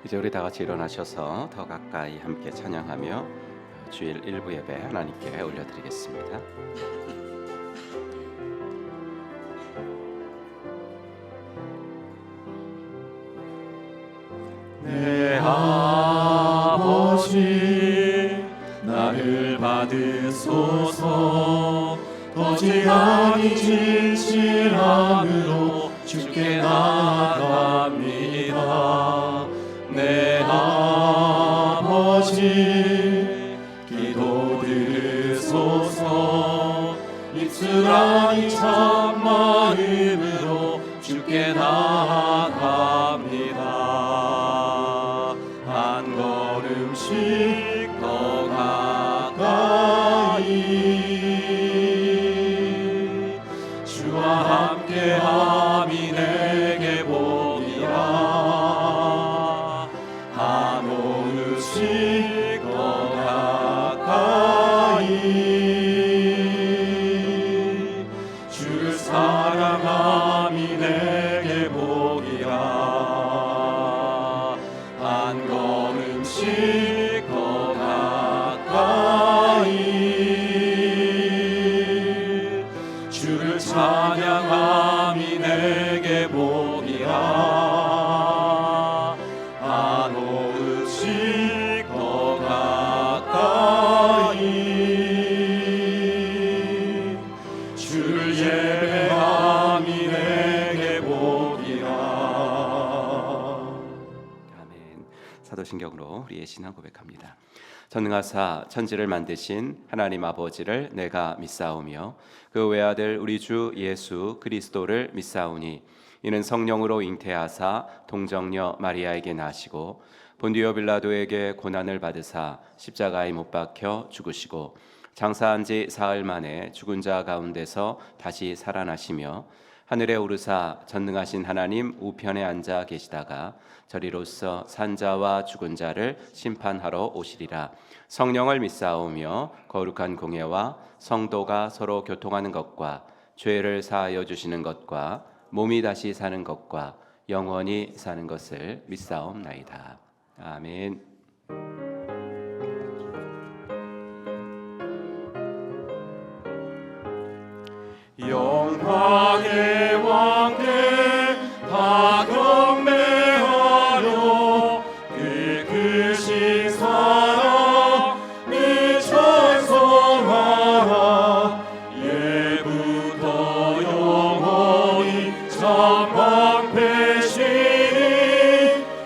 이제 우리 다 같이 일어나셔서 더 가까이 함께 찬양하며 주일 일부 예배 하나님께 올려드리겠습니다. 내 아버지 나를 받으소서. 거지 아니 진실함으로 주께 나아갑니다. 내 아버지 기도 들으소서. 입술 아니 참마음으로 주께 나아갑니다. 한 걸음씩 더 가까이 주와 함께함이 내게 복이라. 한 걸음씩 더 가까이 주를 사랑함이 내게 복이라. 한 걸음씩 더 가까이 주를 찬양함이 내게 복이라. 한 걸음씩 더 가까이 주를 예배함이 내게 복이라. 아멘. 사도신경으로 우리의 신앙 고백합니다. 전능하사 천지를 만드신 하나님 아버지를 내가 믿사오며 그 외아들 우리 주 예수 그리스도를 믿사오니 이는 성령으로 잉태하사 동정녀 마리아에게 나시고 본디오 빌라도에게 고난을 받으사 십자가에 못 박혀 죽으시고 장사한 지 사흘 만에 죽은 자 가운데서 다시 살아나시며 하늘에 오르사 전능하신 하나님 우편에 앉아 계시다가 저리로서 산자와 죽은 자를 심판하러 오시리라. 성령을 믿사오며 거룩한 공예와 성도가 서로 교통하는 것과 죄를 사하여 주시는 것과 몸이 다시 사는 것과 영원히 사는 것을 믿사옵나이다. 아멘. 영광의 왕께 다 경배하며 그 크신 사랑을 찬송하라. 예부터 영원히 참방패시니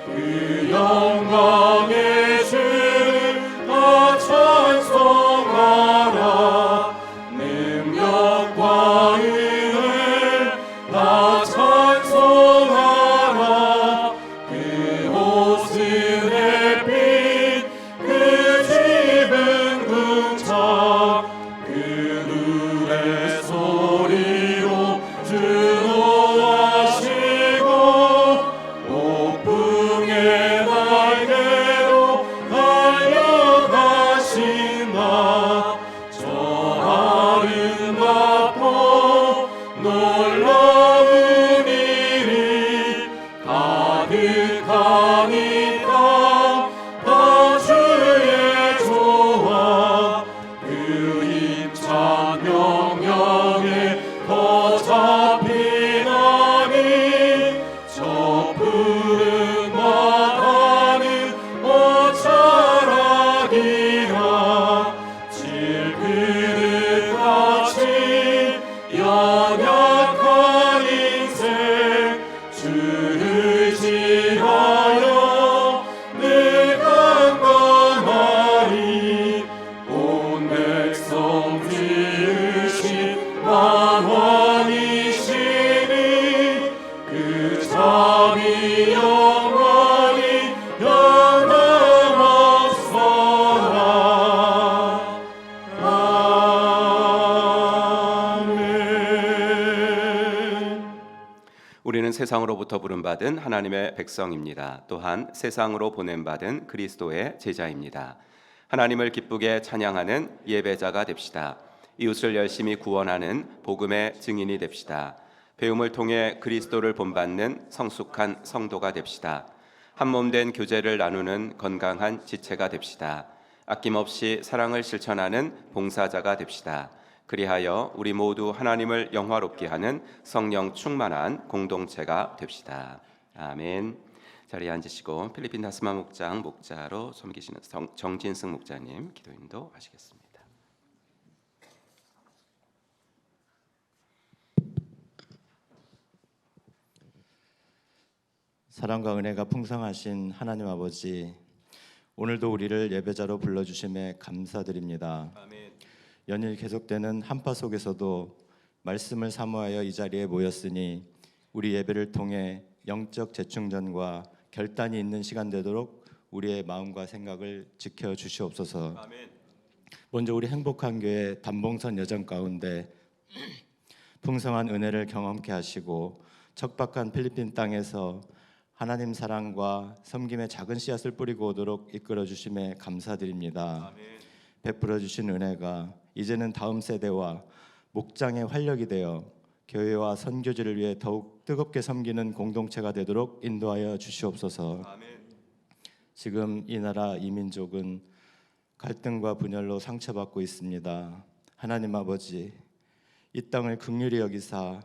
그 영광의 주를 다 찬송하라. 능력과 은혜를 다 찬송하라. 그 옷은 햇빛 그 집은 궁창 그 노래 소리로 주노하시고 폭풍의 날개로 달려가신다. 저 아름답고 놀라운 일이 가득한 이 땅 다 주의 조화. 그 힘찬 명령에 더 잡히나니 저 푸른 바다는 옷자락이라. 질그릇같이 연약한 인생 주를 의지하여 늘 강건하리. 온 백성 지으신 만왕이시니 그 잠이 영원히 영원없어라. 아멘. 우리는 세상으로부터 부름받은 하나님의 백성입니다. 또한 세상으로 보냄받은 그리스도의 제자입니다. 하나님을 기쁘게 찬양하는 예배자가 됩시다. 이웃을 열심히 구원하는 복음의 증인이 됩시다. 배움을 통해 그리스도를 본받는 성숙한 성도가 됩시다. 한몸된 교제를 나누는 건강한 지체가 됩시다. 아낌없이 사랑을 실천하는 봉사자가 됩시다. 그리하여 우리 모두 하나님을 영화롭게 하는 성령 충만한 공동체가 됩시다. 아멘. 자리에 앉으시고 필리핀 다스마 목장 목자로 섬기시는 정진승 목자님 기도 인도하시겠습니다. 사랑과 은혜가 풍성하신 하나님 아버지, 오늘도 우리를 예배자로 불러주심에 감사드립니다. 아멘. 연일 계속되는 한파 속에서도 말씀을 사모하여 이 자리에 모였으니 우리 예배를 통해 영적 재충전과 결단이 있는 시간 되도록 우리의 마음과 생각을 지켜주시옵소서. 아멘. 먼저 우리 행복한 교회 단봉선 여정 가운데 풍성한 은혜를 경험케 하시고 척박한 필리핀 땅에서 하나님 사랑과 섬김의 작은 씨앗을 뿌리고 오도록 이끌어 주심에 감사드립니다. 아멘. 베풀어 주신 은혜가 이제는 다음 세대와 목장의 활력이 되어 교회와 선교지를 위해 더욱 뜨겁게 섬기는 공동체가 되도록 인도하여 주시옵소서. 아멘. 지금 이 나라 이 민족은 갈등과 분열로 상처받고 있습니다. 하나님 아버지, 이 땅을 긍휼히 여기사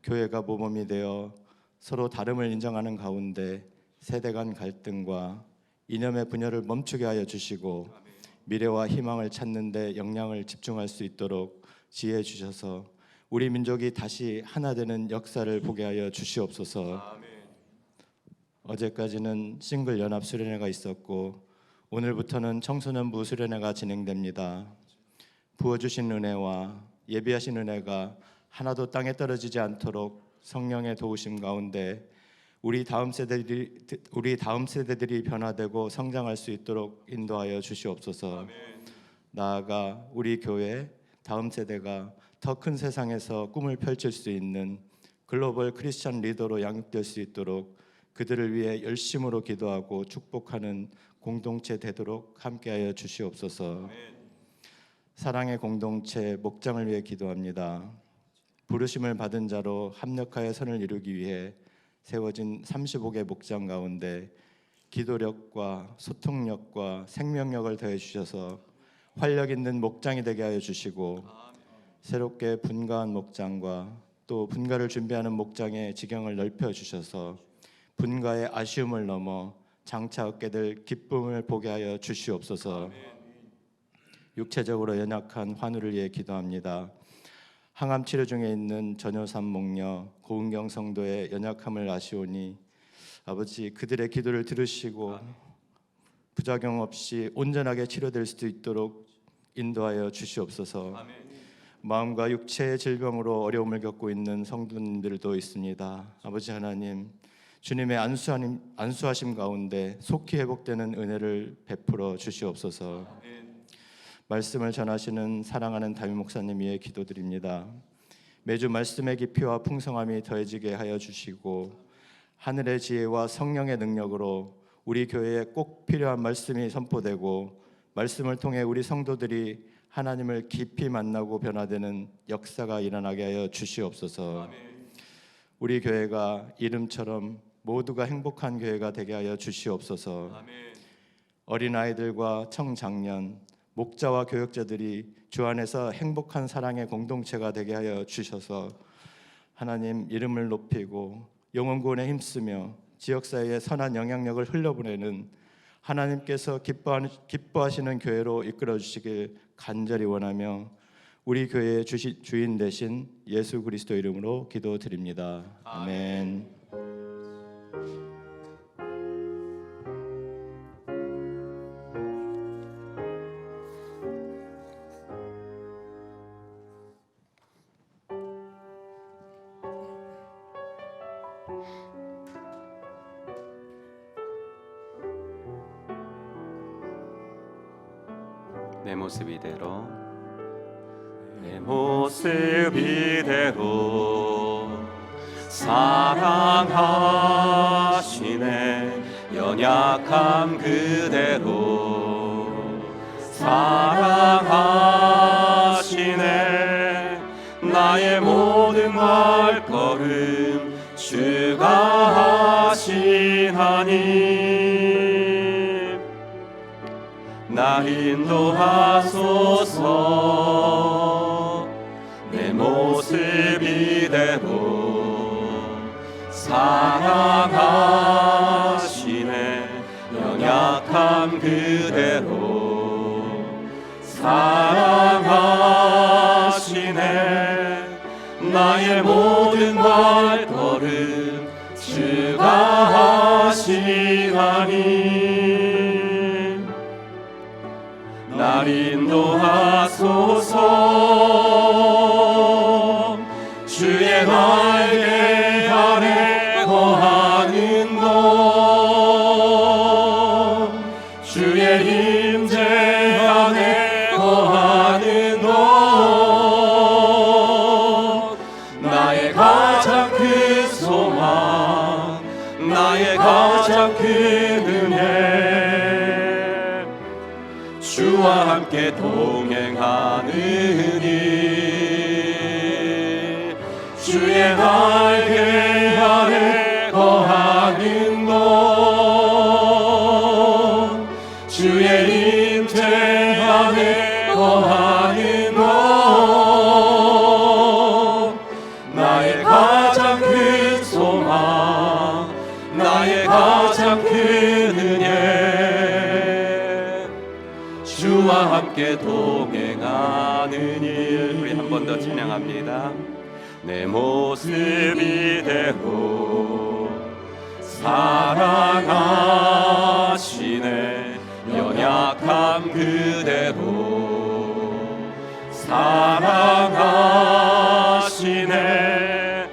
교회가 모범이 되어 서로 다름을 인정하는 가운데 세대 간 갈등과 이념의 분열을 멈추게 하여 주시고 미래와 희망을 찾는 데 역량을 집중할 수 있도록 지혜해 주셔서 우리 민족이 다시 하나 되는 역사를 보게 하여 주시옵소서. 아멘. 어제까지는 싱글 연합 수련회가 있었고 오늘부터는 청소년부 수련회가 진행됩니다. 부어주신 은혜와 예비하신 은혜가 하나도 땅에 떨어지지 않도록 성령의 도우심 가운데 우리 다음 세대들이 변화되고 성장할 수 있도록 인도하여 주시옵소서. 아멘. 나아가 우리 교회 다음 세대가 더 큰 세상에서 꿈을 펼칠 수 있는 글로벌 크리스천 리더로 양육될 수 있도록 그들을 위해 열심으로 기도하고 축복하는 공동체 되도록 함께하여 주시옵소서. 아멘. 사랑의 공동체 목장을 위해 기도합니다. 부르심을 받은 자로 합력하여 선을 이루기 위해 세워진 35개 목장 가운데 기도력과 소통력과 생명력을 더해 주셔서 활력 있는 목장이 되게 하여 주시고 새롭게 분가한 목장과 또 분가를 준비하는 목장의 지경을 넓혀 주셔서 분가의 아쉬움을 넘어 장차 얻게 될 기쁨을 보게 하여 주시옵소서. 육체적으로 연약한 환우를 위해 기도합니다. 항암 치료 중에 있는 전효삼 목녀 고은경 성도의 연약함을 아시오니 아버지 그들의 기도를 들으시고 부작용 없이 온전하게 치료될 수 있도록 인도하여 주시옵소서. 아멘. 마음과 육체의 질병으로 어려움을 겪고 있는 성도님들도 있습니다. 아버지 하나님, 주님의 안수하심 가운데 속히 회복되는 은혜를 베풀어 주시옵소서. 말씀을 전하시는 사랑하는 담임 목사님 위해 기도드립니다. 매주 말씀의 깊이와 풍성함이 더해지게 하여 주시고 하늘의 지혜와 성령의 능력으로 우리 교회에 꼭 필요한 말씀이 선포되고 말씀을 통해 우리 성도들이 하나님을 깊이 만나고 변화되는 역사가 일어나게 하여 주시옵소서. 아멘. 우리 교회가 이름처럼 모두가 행복한 교회가 되게 하여 주시옵소서. 아멘. 어린아이들과 청장년, 목자와 교역자들이 주 안에서 행복한 사랑의 공동체가 되게 하여 주셔서 하나님 이름을 높이고 영혼 구원에 힘쓰며 지역사회에 선한 영향력을 흘려보내는 하나님께서 기뻐하시는 교회로 이끌어 주시길 간절히 원하며 우리 교회의 주인 되신 예수 그리스도 이름으로 기도드립니다. 아멘. 내 모습 이대로 내 모습 이대로 사랑하시네 연약함 그대로 사랑하시네 나의 모든 발걸음 주가 하시나니 날 인도하소서. 내 모습 이대로 사랑하시네. 연약함 그대로 사랑하시네. 나의 모든 발걸음 주가 하시나니 날 인도하소서. 주의 날개 아래 거하는 곳, 주의 임재 안에 거하는 곳, 나의 가장 큰 소망, 나의 가장 큰 은혜, 주와 함께 동행하는 일, 주의 날개 아래 거하는 곳, 주의 임재 안에 거하는 곳, 나의 가장 큰 소망, 나의 가장 큰 은혜, 주와 함께 동행하는 일. 우리 한 번 더 찬양합니다. 내 모습 이대로 사랑하시네. 연약함 그대로 사랑하시네.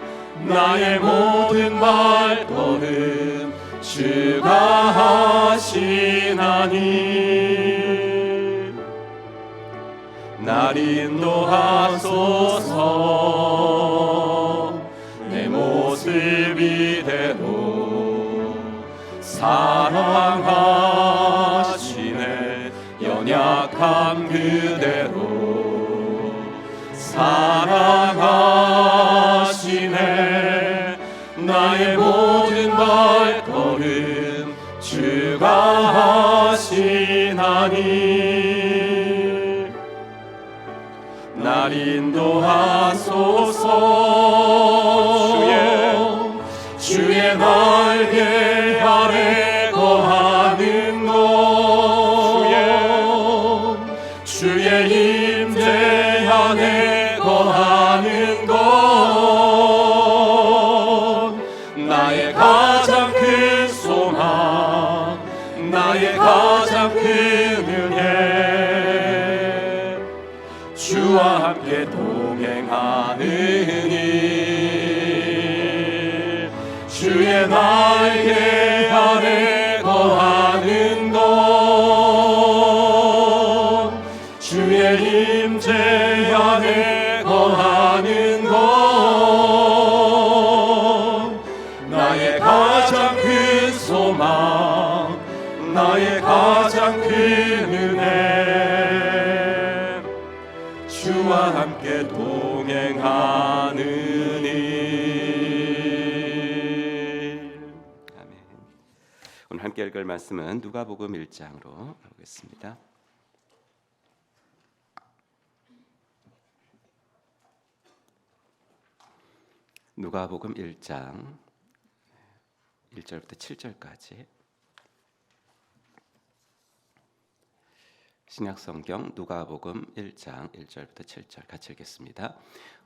나의 모든 발걸음 주가 하시나니 날 인도하소서. 내 모습 이대로 사랑하시네. 연약함 그대로 사랑하시네. 나의 모든 발걸음 주가 하시나니 날 인도하소서. 주의 날개 아래 거하는 곳, 주의 임재 안에 거하는 곳, 나의 가장 큰 소망, 나의 가장 큰 은혜, 주와 함께 동행하는 일, 주의 날개 아래 거하는 곳, 주의 임재 안에 거하는 곳, 나의 가장 큰 소망, 나의 가장 큰 은혜, 주와 함께 동행하는 일. 아멘. 오늘 함께 읽을 말씀은 누가복음 1장으로 가보겠습니다. 누가복음 1장 1절부터 7절까지 신약성경 누가복음 1장 1절부터 7절 같이 읽겠습니다.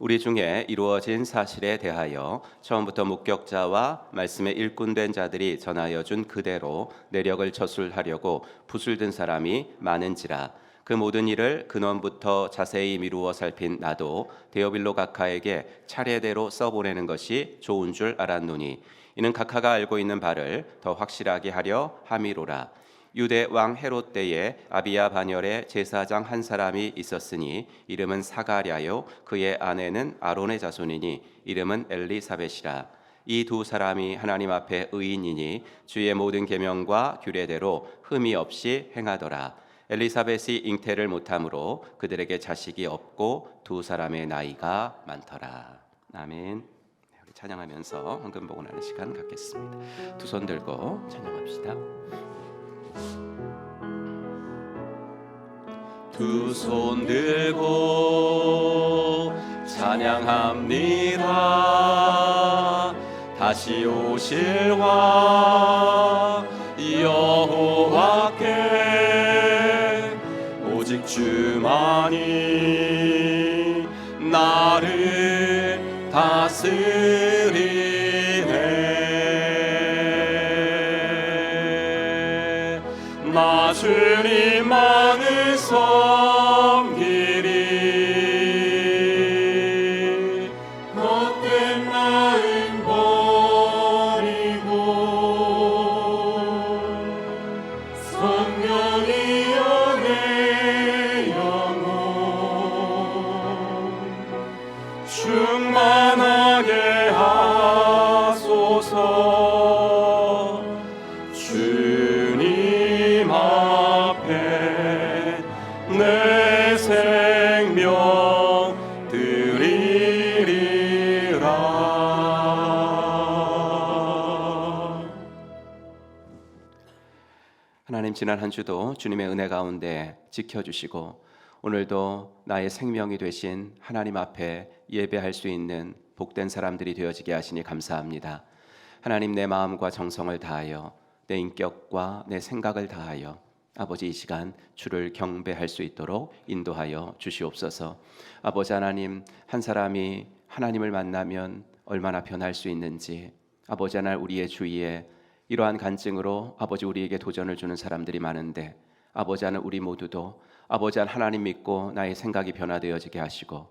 우리 중에 이루어진 사실에 대하여 처음부터 목격자와 말씀에 일꾼된 자들이 전하여 준 그대로 내력을 저술하려고 붓을 든 사람이 많은지라. 그 모든 일을 근원부터 자세히 미루어 살핀 나도 데오빌로 각하에게 차례대로 써보내는 것이 좋은 줄 알았노니 이는 각하가 알고 있는 바를 더 확실하게 하려 함이로라. 유대 왕 헤롯 때에 아비야 반열에 제사장 한 사람이 있었으니 이름은 사가랴요 그의 아내는 아론의 자손이니 이름은 엘리사벳이라. 이 두 사람이 하나님 앞에 의인이니 주의 모든 계명과 규례대로 흠이 없이 행하더라. 엘리사벳이 잉태를 못함으로 그들에게 자식이 없고 두 사람의 나이가 많더라. 아멘. 우리 찬양하면서 헌금복원하는 시간 갖겠습니다. 두 손 들고 찬양합시다. 두 손 들고 찬양합니다. 다시 오실 왕 여호와께 오직 주만이 나를 다스리네. 나 주님만을 섬기리. 헛된 마음 버리고 성령이여 내 영혼 충만하게 하소서. 주님 앞에 내 생명 드리리라. 하나님, 지난 한 주도 주님의 은혜 가운데 지켜주시고 오늘도 나의 생명이 되신 하나님 앞에 예배할 수 있는 복된 사람들이 되어지게 하시니 감사합니다. 하나님, 내 마음과 정성을 다하여 내 인격과 내 생각을 다하여 아버지 이 시간 주를 경배할 수 있도록 인도하여 주시옵소서. 아버지 하나님, 한 사람이 하나님을 만나면 얼마나 변할 수 있는지 아버지 하나님, 우리의 주위에 이러한 간증으로 아버지 우리에게 도전을 주는 사람들이 많은데 아버지 하나님, 우리 모두도 아버지 하나님 믿고 나의 생각이 변화되어지게 하시고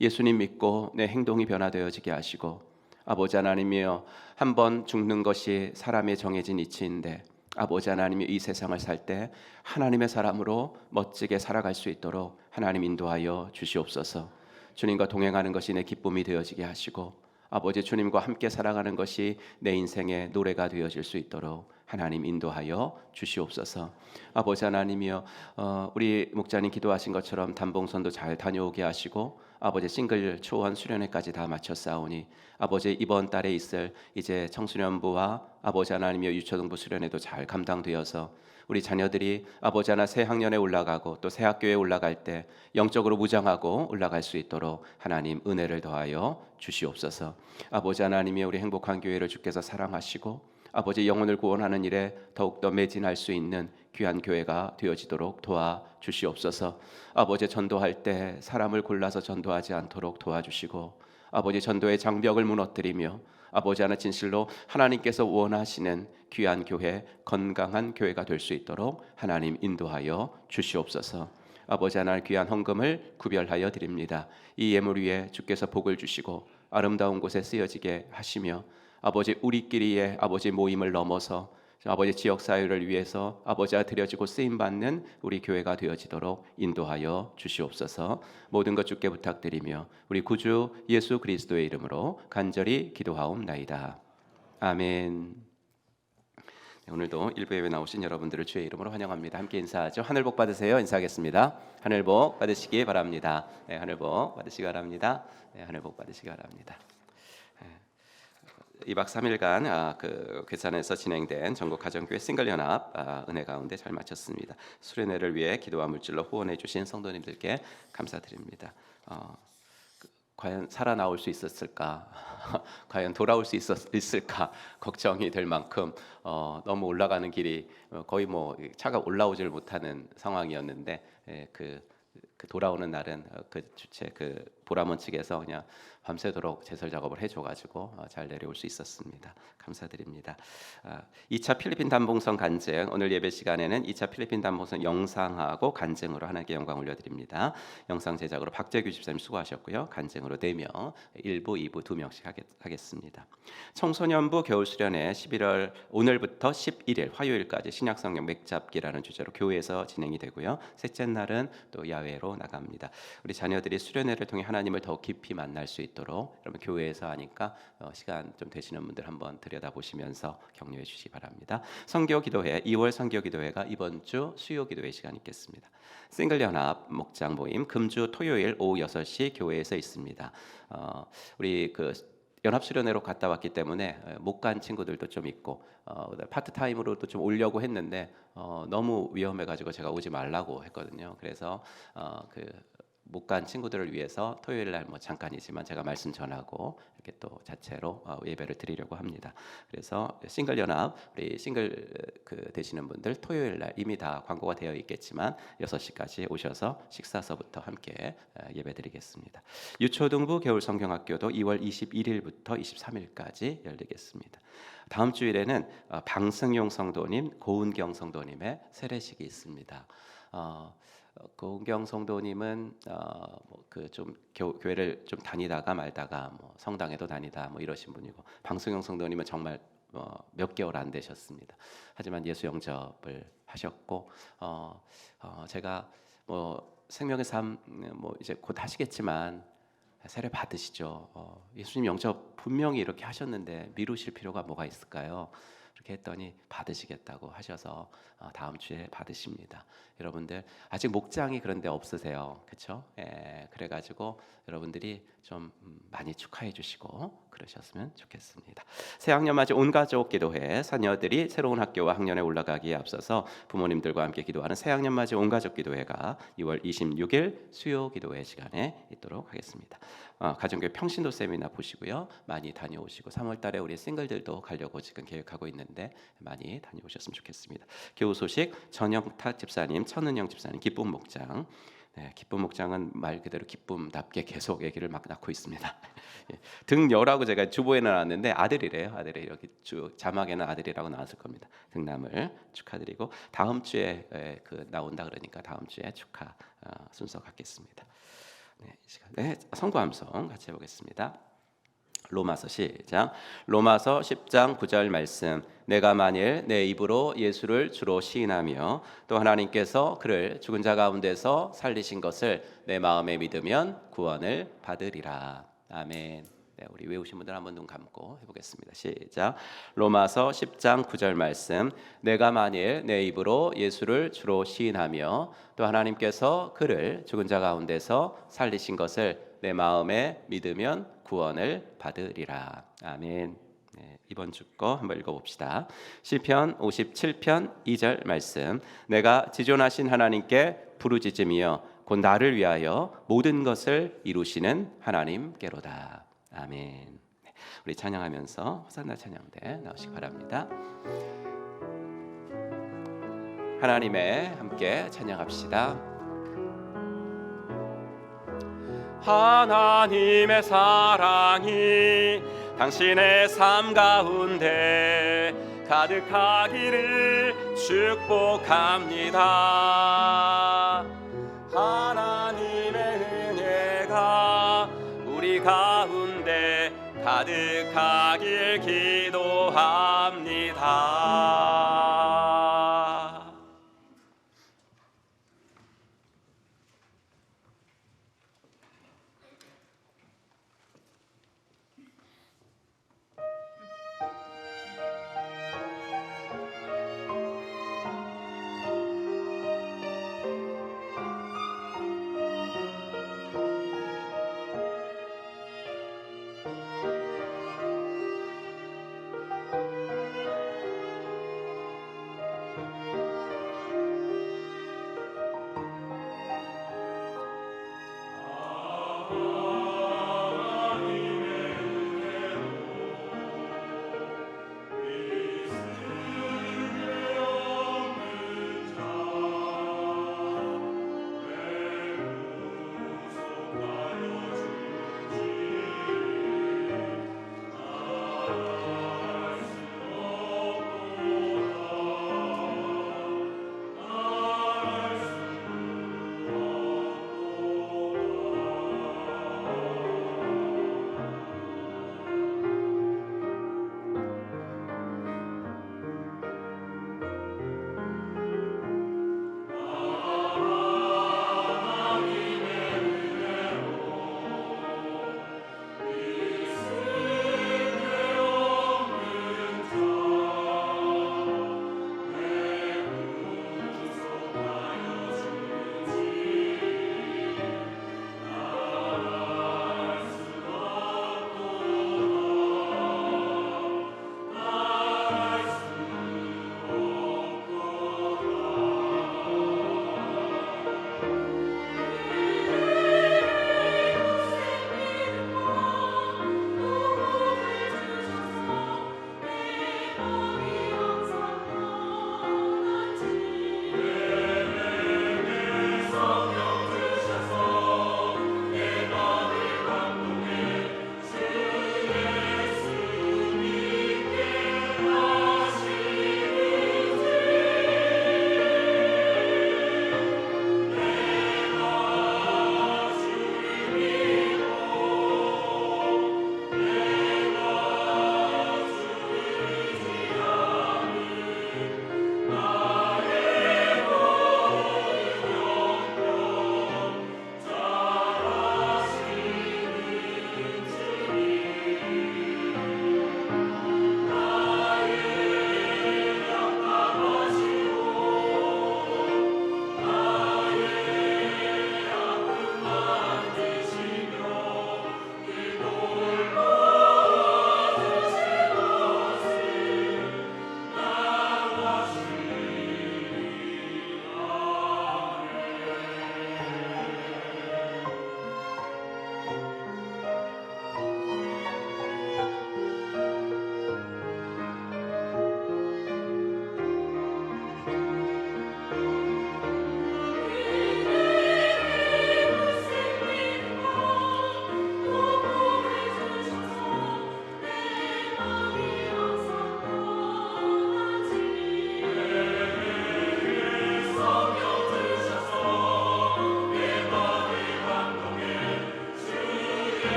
예수님 믿고 내 행동이 변화되어지게 하시고 아버지 하나님이여, 한번 죽는 것이 사람의 정해진 이치인데 아버지 하나님이 이 세상을 살 때 하나님의 사람으로 멋지게 살아갈 수 있도록 하나님 인도하여 주시옵소서. 주님과 동행하는 것이 내 기쁨이 되어지게 하시고 아버지 주님과 함께 살아가는 것이 내 인생의 노래가 되어질 수 있도록 하나님 인도하여 주시옵소서. 아버지 하나님이여, 우리 목자님 기도하신 것처럼 단봉선도 잘 다녀오게 하시고 아버지 싱글 초원 수련회까지 다 마쳤사오니 아버지 이번 달에 있을 이제 청소년부와 아버지 하나님이여 유초등부 수련회도 잘 감당되어서 우리 자녀들이 아버지 하나 새 학년에 올라가고 또 새 학교에 올라갈 때 영적으로 무장하고 올라갈 수 있도록 하나님 은혜를 더하여 주시옵소서. 아버지 하나님이 우리 행복한 교회를 주께서 사랑하시고 아버지 영혼을 구원하는 일에 더욱더 매진할 수 있는 귀한 교회가 되어지도록 도와주시옵소서. 아버지 전도할 때 사람을 골라서 전도하지 않도록 도와주시고 아버지 전도의 장벽을 무너뜨리며 아버지 하나 진실로 하나님께서 원하시는 귀한 교회, 건강한 교회가 될 수 있도록 하나님 인도하여 주시옵소서. 아버지 하나 귀한 헌금을 구별하여 드립니다. 이 예물 위에 주께서 복을 주시고 아름다운 곳에 쓰여지게 하시며 아버지 우리끼리의 아버지 모임을 넘어서 아버지 지역 사회를 위해서 아버지가 드려지고 쓰임 받는 우리 교회가 되어지도록 인도하여 주시옵소서. 모든 것 주께 부탁드리며 우리 구주 예수 그리스도의 이름으로 간절히 기도하옵나이다. 아멘. 오늘도 일부 예배 나오신 여러분들을 주의 이름으로 환영합니다. 함께 인사하죠. 하늘 복 받으세요. 인사하겠습니다. 하늘 복 받으시기 바랍니다. 네, 하늘 복 받으시기 바랍니다. 네, 하늘 복 받으시기 바랍니다. 2박 3일간 그 괴산에서 진행된 전국 가정교회 싱글연합 은혜 가운데 잘 마쳤습니다. 수련회를 위해 기도와 물질로 후원해 주신 성도님들께 감사드립니다. 과연 살아나올 수 있었을까? 과연 돌아올 수 있을까? 걱정이 될 만큼 너무 올라가는 길이 거의 뭐 차가 올라오질 못하는 상황이었는데 그 돌아오는 날은 그 주체 그 보라몬 측에서 그냥 밤새도록 제설 작업을 해줘가지고 잘 내려올 수 있었습니다. 감사드립니다. 2차 필리핀 단봉선 간증, 오늘 예배 시간에는 2차 필리핀 단봉선 영상하고 간증으로 하나님께 영광 올려드립니다. 영상 제작으로 박재규 집사님 수고하셨고요. 간증으로 4명, 1부, 2부 2명씩 하겠습니다. 청소년부 겨울수련회 11월 오늘부터 11일 화요일까지 신약성경 맥잡기라는 주제로 교회에서 진행이 되고요. 셋째 날은 또 야외로 나갑니다. 우리 자녀들이 수련회를 통해 하나님을 더 깊이 만날 수 있도록 여러분 교회에서 하니까 시간 좀 되시는 분들 한번 들여다보시면서 격려해 주시기 바랍니다. 선교 기도회 2월 선교 기도회가 이번 주 수요 기도회 시간 있겠습니다. 싱글연합 목장 모임 금주 토요일 오후 6시 교회에서 있습니다. 우리 그 연합수련회로 갔다 왔기 때문에 못 간 친구들도 좀 있고 파트타임으로도 좀 오려고 했는데 너무 위험해가지고 제가 오지 말라고 했거든요. 그래서 그 못 간 친구들을 위해서 토요일 날 뭐 잠깐이지만 제가 말씀 전하고 이렇게 또 자체로 예배를 드리려고 합니다. 그래서 싱글 연합 우리 싱글 되시는 분들 토요일 날 이미 다 광고가 되어 있겠지만 6시까지 오셔서 식사서부터 함께 예배 드리겠습니다. 유초등부 겨울 성경학교도 2월 21일부터 23일까지 열리겠습니다. 다음 주일에는 방승용 성도님, 고은경 성도님의 세례식이 있습니다. 고은경 성도님은 그 좀 교회를 좀 다니다가 말다가 뭐 성당에도 다니다 뭐 이러신 분이고, 방승용 성도님은 정말 몇 개월 안 되셨습니다. 하지만 예수 영접을 하셨고 제가 뭐 생명의 삶 뭐 이제 곧 하시겠지만 세례 받으시죠. 예수님 영접 분명히 이렇게 하셨는데 미루실 필요가 뭐가 있을까요? 이렇게 했더니 받으시겠다고 하셔서 다음 주에 받으십니다. 여러분들 아직 목장이 그런데 없으세요, 그렇죠? 그래가지고 여러분들이 좀 많이 축하해 주시고 그러셨으면 좋겠습니다. 새학년맞이 온가족 기도회, 자녀들이 새로운 학교와 학년에 올라가기에 앞서서 부모님들과 함께 기도하는 새학년맞이 온가족 기도회가 2월 26일 수요 기도회 시간에 있도록 하겠습니다. 가정교회 평신도 세미나 보시고요, 많이 다녀오시고 3월달에 우리 싱글들도 가려고 지금 계획하고 있는데 많이 다녀오셨으면 좋겠습니다. 교우 소식, 전영탁 집사님, 천은영 집사님, 기쁨 목장. 기쁨 목장은 말 그대로 기쁨답게 계속 얘기를 막 낳고 있습니다. 등여라고 제가 주보에 나왔는데 아들이래요. 아들이 여기 자막에는 아들이라고 나왔을 겁니다. 등남을 축하드리고 다음 주에 나온다 그러니까 다음 주에 축하 순서 갖겠습니다. 이 시간에 선고 함성 같이 해보겠습니다. 로마서 시작. 로마서 10장 9절 말씀. 내가 만일 내 입으로 예수를 주로 시인하며 또 하나님께서 그를 죽은 자 가운데서 살리신 것을 내 마음에 믿으면 구원을 받으리라. 아멘. 우리 외우신 분들 한번 눈 감고 해보겠습니다. 시작. 로마서 10장 9절 말씀. 내가 만일 내 입으로 예수를 주로 시인하며 또 하나님께서 그를 죽은 자 가운데서 살리신 것을 내 마음에 믿으면 구원을 받으리라. 아멘. 이번 주 거 한번 읽어봅시다. 시편 57편 2절 말씀. 내가 지존하신 하나님께 부르짖으며 곧 나를 위하여 모든 것을 이루시는 하나님께로다. 아멘. 우리 찬양하면서 호산나 찬양대 나오시기 바랍니다. 하나님의 함께 찬양합시다. 하나님의 사랑이 당신의 삶 가운데 가득하기를 축복합니다. 하나님의 은혜가 우리 가운데 가득하길 기도합니다.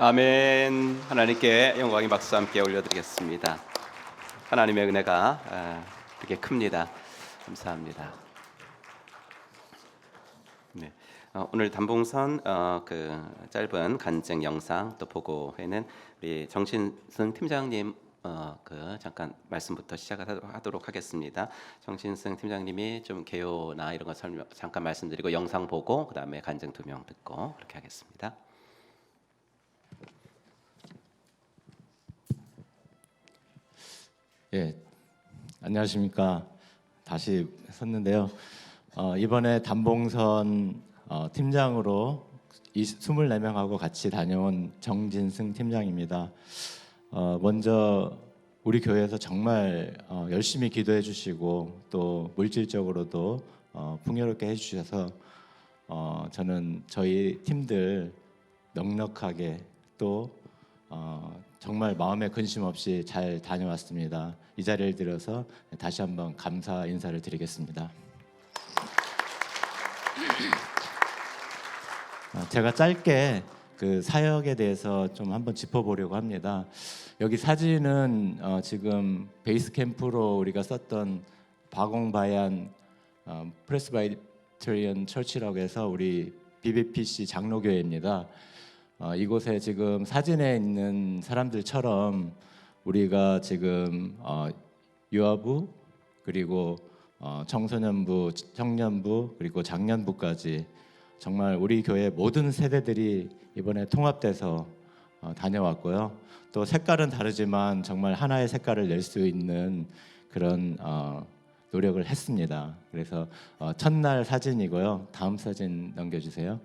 아멘. 하나님께 영광의 박수 함께 올려드리겠습니다. 하나님의 은혜가 되게 큽니다. 감사합니다. 네, 오늘 단봉선 그 짧은 간증 영상 또 보고회는 우리 정신승 팀장님 그 잠깐 말씀부터 시작하도록 하겠습니다. 정신승 팀장님이 좀 개요나 이런 거 설명 잠깐 말씀드리고 영상 보고 그 다음에 간증 2명 듣고 그렇게 하겠습니다. 예, 안녕하십니까. 다시 섰는데요. 이번에 단봉선 팀장으로 24명하고 같이 다녀온 정진승 팀장입니다. 먼저 우리 교회에서 정말 열심히 기도해 주시고 또 물질적으로도 풍요롭게 해주셔서 저는 저희 팀들 넉넉하게 또 정말 마음에 근심 없이 잘 다녀왔습니다. 이 자리를 들어서 다시 한번 감사 인사를 드리겠습니다. 제가 짧게 그 사역에 대해서 좀 한번 짚어보려고 합니다. 여기 사진은 지금 베이스 캠프로 우리가 썼던 바공바얀 프레스바이터리언 처치라고 해서 우리 BBPC 장로교회입니다. 이곳에 지금 사진에 있는 사람들처럼 우리가 지금 유아부 그리고 청소년부, 청년부 그리고 장년부까지 정말 우리 교회 모든 세대들이 이번에 통합돼서 다녀왔고요. 또 색깔은 다르지만 정말 하나의 색깔을 낼 수 있는 그런 노력을 했습니다. 그래서 첫날 사진이고요. 다음 사진 넘겨주세요.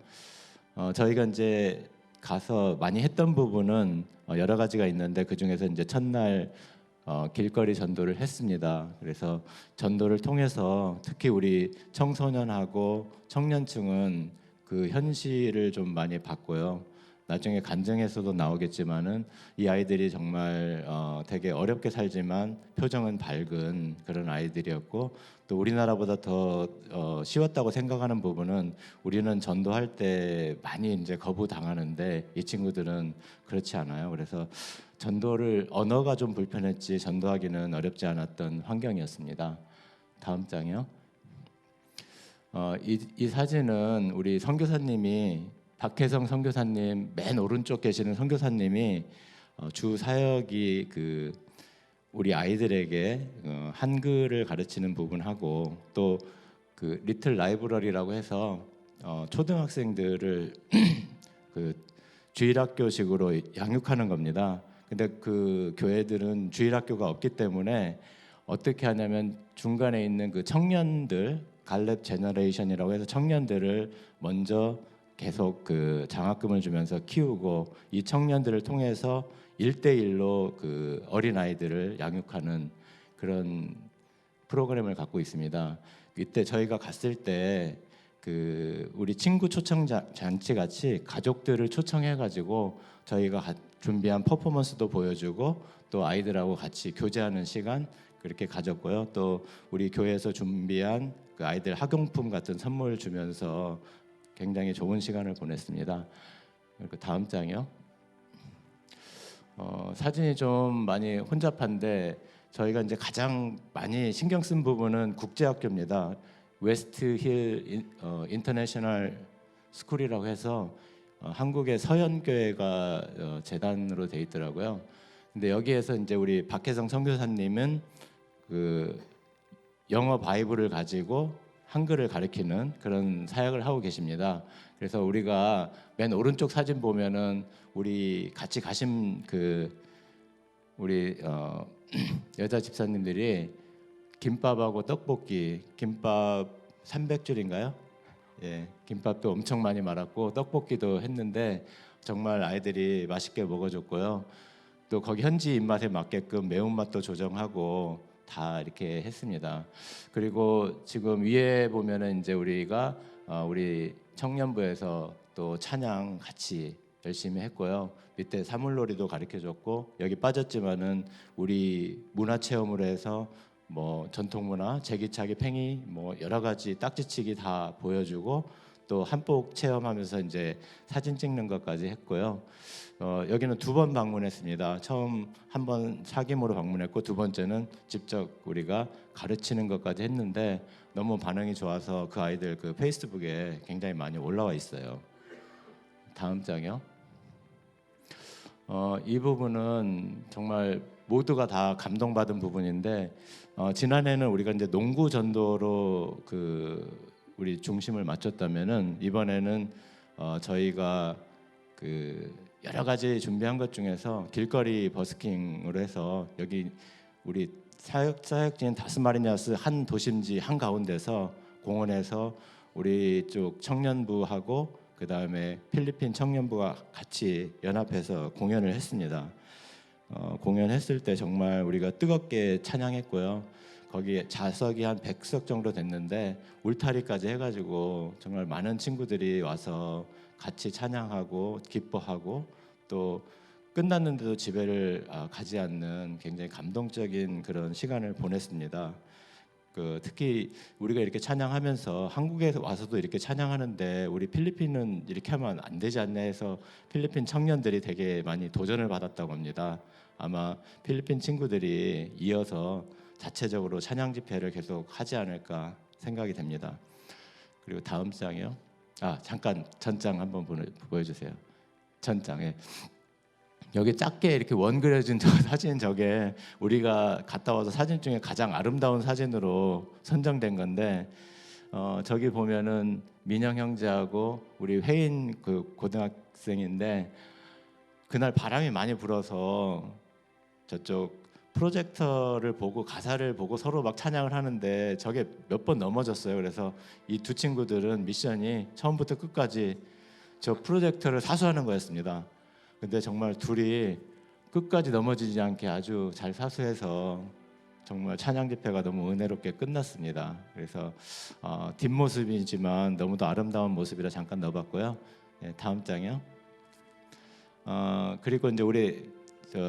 저희가 이제 가서 많이 했던 부분은 여러 가지가 있는데 그 중에서 이제 첫날 길거리 전도를 했습니다. 그래서 전도를 통해서 특히 우리 청소년하고 청년층은 그 현실을 좀 많이 봤고요. 나중에 간증에서도 나오겠지만은 이 아이들이 정말 되게 어렵게 살지만 표정은 밝은 그런 아이들이었고 또 우리나라보다 더 쉬웠다고 생각하는 부분은 우리는 전도할 때 많이 이제 거부 당하는데 이 친구들은 그렇지 않아요. 그래서 전도를 언어가 좀 불편했지 전도하기는 어렵지 않았던 환경이었습니다. 다음 장이요. 이 사진은 우리 선교사님이 박혜성 선교사님 맨 오른쪽 계시는 선교사님이 주 사역이 그 우리 아이들에게 한글을 가르치는 부분하고 또 그 리틀 라이브러리라고 해서 초등학생들을 그 주일학교식으로 양육하는 겁니다. 근데 그 교회들은 주일학교가 없기 때문에 어떻게 하냐면 중간에 있는 그 청년들 갈렙 제너레이션이라고 해서 청년들을 먼저 계속 그 장학금을 주면서 키우고 이 청년들을 통해서 1대1로 그 어린 아이들을 양육하는 그런 프로그램을 갖고 있습니다. 이때 저희가 갔을 때 그 우리 친구 초청 잔치 같이 가족들을 초청해 가지고 저희가 준비한 퍼포먼스도 보여주고 또 아이들하고 같이 교제하는 시간 그렇게 가졌고요. 또 우리 교회에서 준비한 그 아이들 학용품 같은 선물 주면서 굉장히 좋은 시간을 보냈습니다. 그리고 다음 장이요. 사진이 좀 많이 혼잡한데 저희가 이제 가장 많이 신경 쓴 부분은 국제학교입니다. 웨스트 힐 인터내셔널 스쿨이라고 해서 한국의 서연교회가 재단으로 돼 있더라고요. 근데 여기에서 이제 우리 박혜성 선교사님은 그 영어 바이블을 가지고 한글을 가르치는 그런 사역을 하고 계십니다. 그래서 우리가 맨 오른쪽 사진 보면은 우리 같이 가신 그 우리 여자 집사님들이 김밥하고 떡볶이, 김밥 300줄인가요? 예, 김밥도 엄청 많이 말았고 떡볶이도 했는데 정말 아이들이 맛있게 먹어줬고요. 또 거기 현지 입맛에 맞게끔 매운맛도 조정하고 다 이렇게 했습니다. 그리고 지금 위에 보면은 이제 우리가 우리 청년부에서 또 찬양 같이 열심히 했고요. 밑에 사물놀이도 가르쳐줬고 여기 빠졌지만은 우리 문화체험으로 해서 뭐 전통문화, 제기차기, 팽이 뭐 여러 가지 딱지치기 다 보여주고 또 한복 체험하면서 이제 사진 찍는 것까지 했고요. 여기는 2번 방문했습니다. 처음 한 번 사귐으로 방문했고, 2번째는 직접 우리가 가르치는 것까지 했는데 너무 반응이 좋아서 그 아이들 그 페이스북에 굉장히 많이 올라와 있어요. 다음 장이요. 이 부분은 정말 모두가 다 감동받은 부분인데, 지난해는 우리가 이제 농구 전도로 우리 중심을 맞췄다면은 이번에는 저희가 여러 가지 준비한 것 중에서 길거리 버스킹으로 해서 여기 우리 사역진 다스마리냐스 한 도심지 한 가운데서 공원에서 우리 쪽 청년부하고 그 다음에 필리핀 청년부가 같이 연합해서 공연을 했습니다. 공연했을 때 정말 우리가 뜨겁게 찬양했고요. 거기에 좌석이 한 100석 정도 됐는데 울타리까지 해가지고 정말 많은 친구들이 와서 같이 찬양하고 기뻐하고 또 끝났는데도 집에를 가지 않는 굉장히 감동적인 그런 시간을 보냈습니다. 특히 우리가 이렇게 찬양하면서 한국에 와서도 이렇게 찬양하는데 우리 필리핀은 이렇게 하면 안 되지 않나 해서 필리핀 청년들이 되게 많이 도전을 받았다고 합니다. 아마 필리핀 친구들이 이어서 자체적으로 찬양 집회를 계속 하지 않을까 생각이 됩니다. 그리고 다음 장이요. 잠깐 전장 한번 보여주세요. 전장에 여기 작게 이렇게 원 그려진 저 사진, 저게 우리가 갔다 와서 사진 중에 가장 아름다운 사진으로 선정된 건데, 저기 보면은 민영 형제하고 우리 회인 고등학생인데 그날 바람이 많이 불어서 저쪽 프로젝터를 보고 가사를 보고 서로 막 찬양을 하는데 저게 몇 번 넘어졌어요. 그래서 이 두 친구들은 미션이 처음부터 끝까지 저 프로젝터를 사수하는 거였습니다. 근데 정말 둘이 끝까지 넘어지지 않게 아주 잘 사수해서 정말 찬양 집회가 너무 은혜롭게 끝났습니다. 그래서 뒷모습이지만 너무도 아름다운 모습이라 잠깐 넣어봤고요. 다음 장이요. 그리고 이제 우리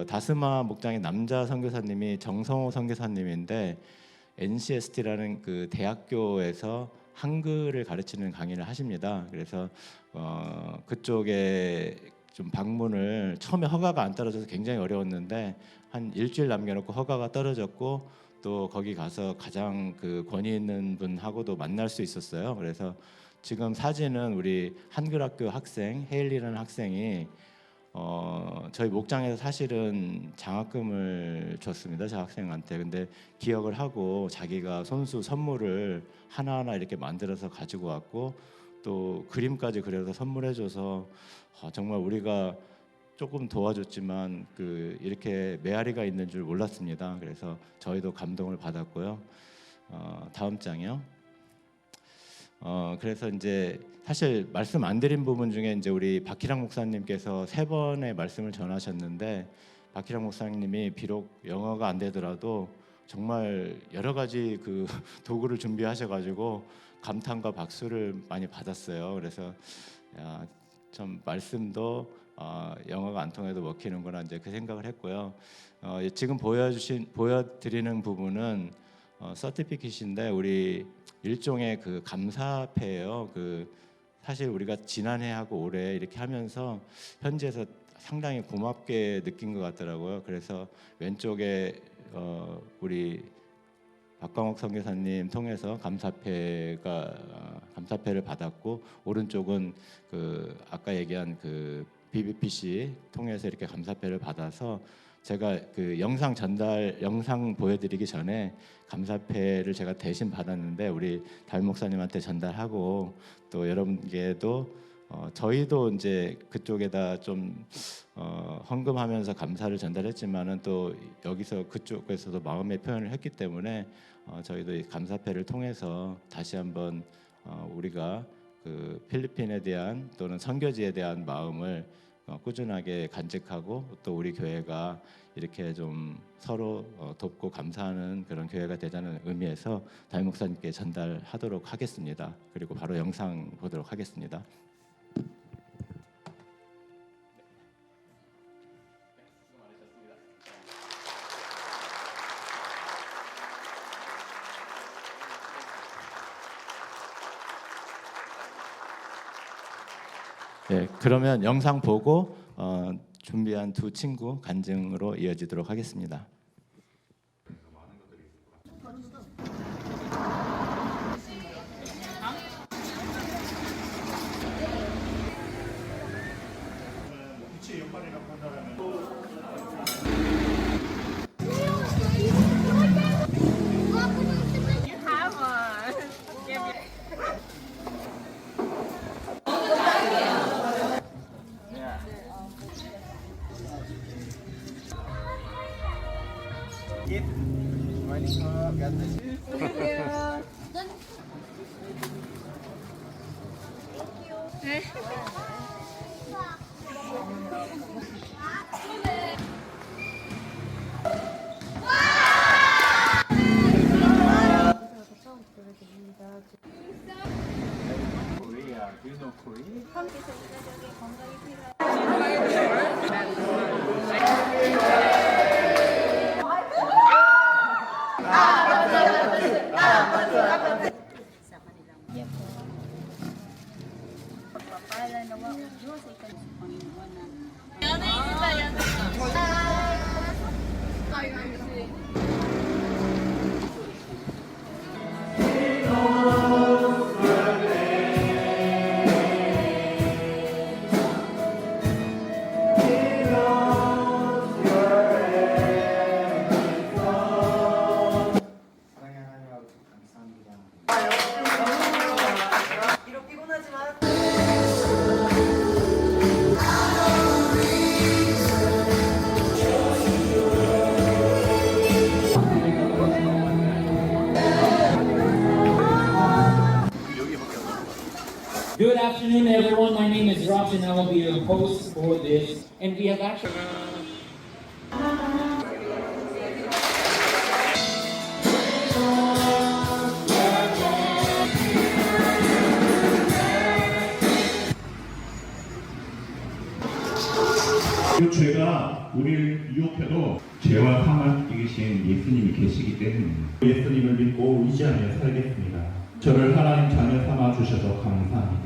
다스마 목장의 남자 선교사님이 정성호 선교사님인데 NCST라는 그 대학교에서 한글을 가르치는 강의를 하십니다. 그래서 그쪽에 좀 방문을 처음에 허가가 안 떨어져서 굉장히 어려웠는데 한 일주일 남겨놓고 허가가 떨어졌고 또 거기 가서 가장 권위 있는 분하고도 만날 수 있었어요. 그래서 지금 사진은 우리 한글학교 학생 헤일리라는 학생이 저희 목장에서 사실은 장학금을 줬습니다. 저 학생한테. 근데 기억을 하고 자기가 손수 선물을 하나하나 이렇게 만들어서 가지고 왔고 또 그림까지 그려서 선물해줘서 정말 우리가 조금 도와줬지만 이렇게 메아리가 있는 줄 몰랐습니다. 그래서 저희도 감동을 받았고요. 다음 장이요. 그래서 이제 사실 말씀 안 드린 부분 중에 이제 우리 박희랑 목사님께서 3번의 말씀을 전하셨는데 박희랑 목사님이 비록 영어가 안 되더라도 정말 여러 가지 도구를 준비하셔가지고 감탄과 박수를 많이 받았어요. 그래서 좀 말씀도 영어가 안 통해도 먹히는구나 이제 그 생각을 했고요. 지금 보여드리는 부분은 서티피킷인데 우리 일종의 감사패예요. 사실 우리가 지난해하고 올해 이렇게 하면서 현지에서 상당히 고맙게 느낀 것 같더라고요. 그래서 왼쪽에 우리 박광옥 선교사님 통해서 감사패를 받았고 오른쪽은 아까 얘기한 BBPC 통해서 이렇게 감사패를 받아서 제가 영상 보여드리기 전에 감사패를 제가 대신 받았는데 우리 담임 목사님한테 전달하고 또 여러분께도 저희도 이제 그쪽에다 좀 헌금하면서 감사를 전달했지만은 또 여기서 그쪽에서도 마음의 표현을 했기 때문에 저희도 이 감사패를 통해서 다시 한번 우리가 필리핀에 대한 또는 선교지에 대한 마음을 꾸준하게 간직하고 또 우리 교회가 이렇게 좀 서로 돕고 감사하는 그런 교회가 되자는 의미에서 담임 목사님께 전달하도록 하겠습니다. 그리고 바로 영상 보도록 하겠습니다. 예, 그러면 영상 보고 준비한 두 친구 간증으로 이어지도록 하겠습니다. Good afternoon, everyone. My name is Rob, and I will be your host for this. And we have actually. 그 죄가 우리를 유혹해도 죄와 사망을 이기신 예수님이 계시기 때문입니다. 예수님을 믿고 의지하며 살겠습니다. 저를 하나님 자녀 삼아 주셔서 감사합니다.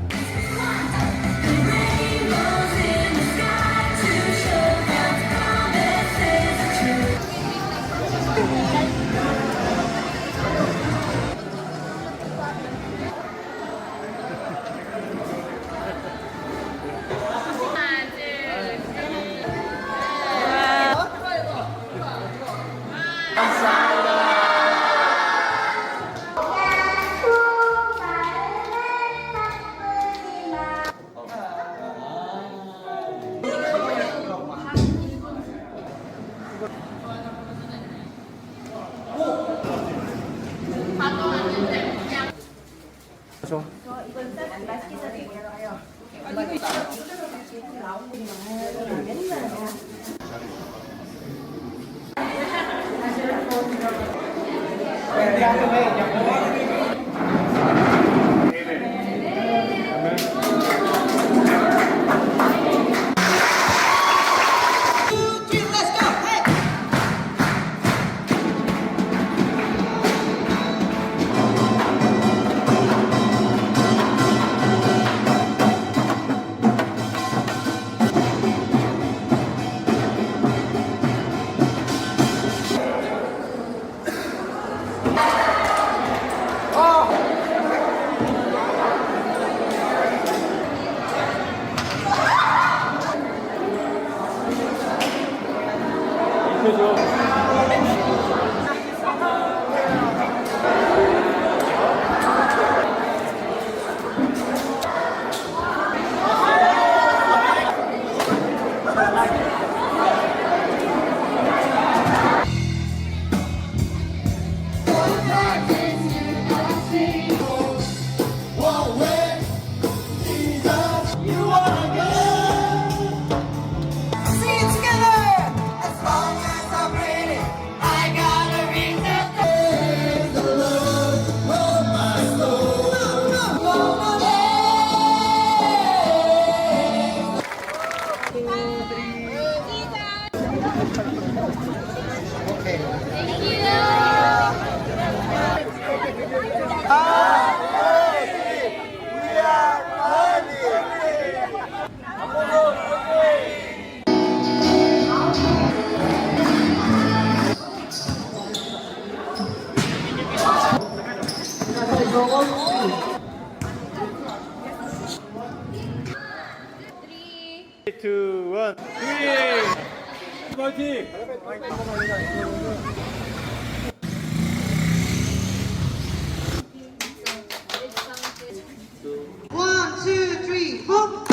One, two, three, four.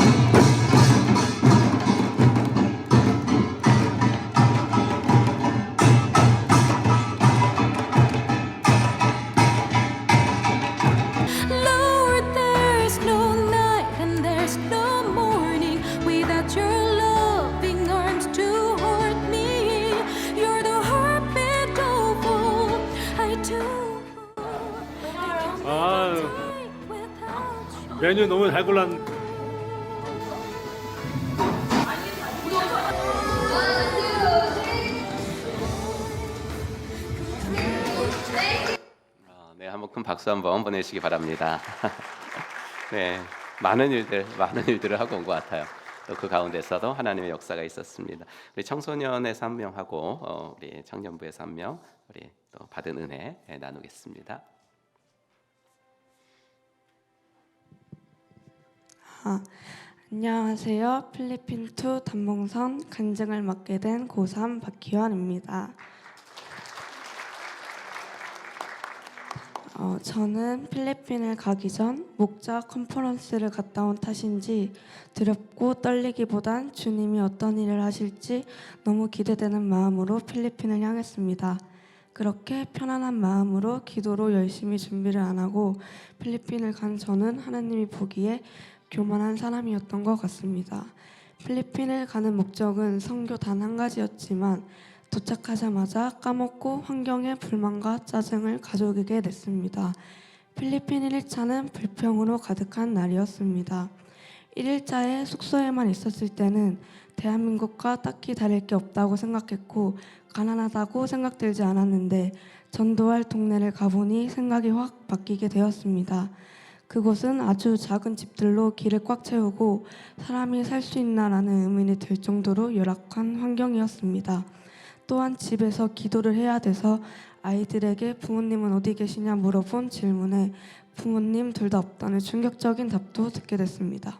Lord, there's no night and there's no morning without your loving arms to hold me. You're the heartbeat of all I do. 아, Without you. 메뉴 너무 잘 골랐네. 네, 한번 큰 박수 한번 보내시기 바랍니다. 네, 많은 일들을 하고 온 것 같아요. 또 그 가운데서도 하나님의 역사가 있었습니다. 우리 청소년에서 한 명 하고 우리 청년부에서 한 명, 우리 또 받은 은혜 나누겠습니다. 안녕하세요. 필리핀 2 단봉선 간증을 맡게 된 고3 박희원입니다. 저는 필리핀을 가기 전 목자 컨퍼런스를 갔다 온 탓인지 두렵고 떨리기보단 주님이 어떤 일을 하실지 너무 기대되는 마음으로 필리핀을 향했습니다. 그렇게 편안한 마음으로 기도로 열심히 준비를 안 하고 필리핀을 간 저는 하나님이 보기에 교만한 사람이었던 것 같습니다. 필리핀을 가는 목적은 선교 단 한 가지였지만 도착하자마자 까먹고 환경에 불만과 짜증을 가져오게 됐습니다. 필리핀 1일차는 불평으로 가득한 날이었습니다. 1일차에 숙소에만 있었을 때는 대한민국과 딱히 다를 게 없다고 생각했고 가난하다고 생각들지 않았는데 전도할 동네를 가보니 생각이 확 바뀌게 되었습니다. 그곳은 아주 작은 집들로 길을 꽉 채우고 사람이 살 수 있나라는 의문이 들 정도로 열악한 환경이었습니다. 또한 집에서 기도를 해야 돼서 아이들에게 부모님은 어디 계시냐 물어본 질문에 부모님 둘 다 없다는 충격적인 답도 듣게 됐습니다.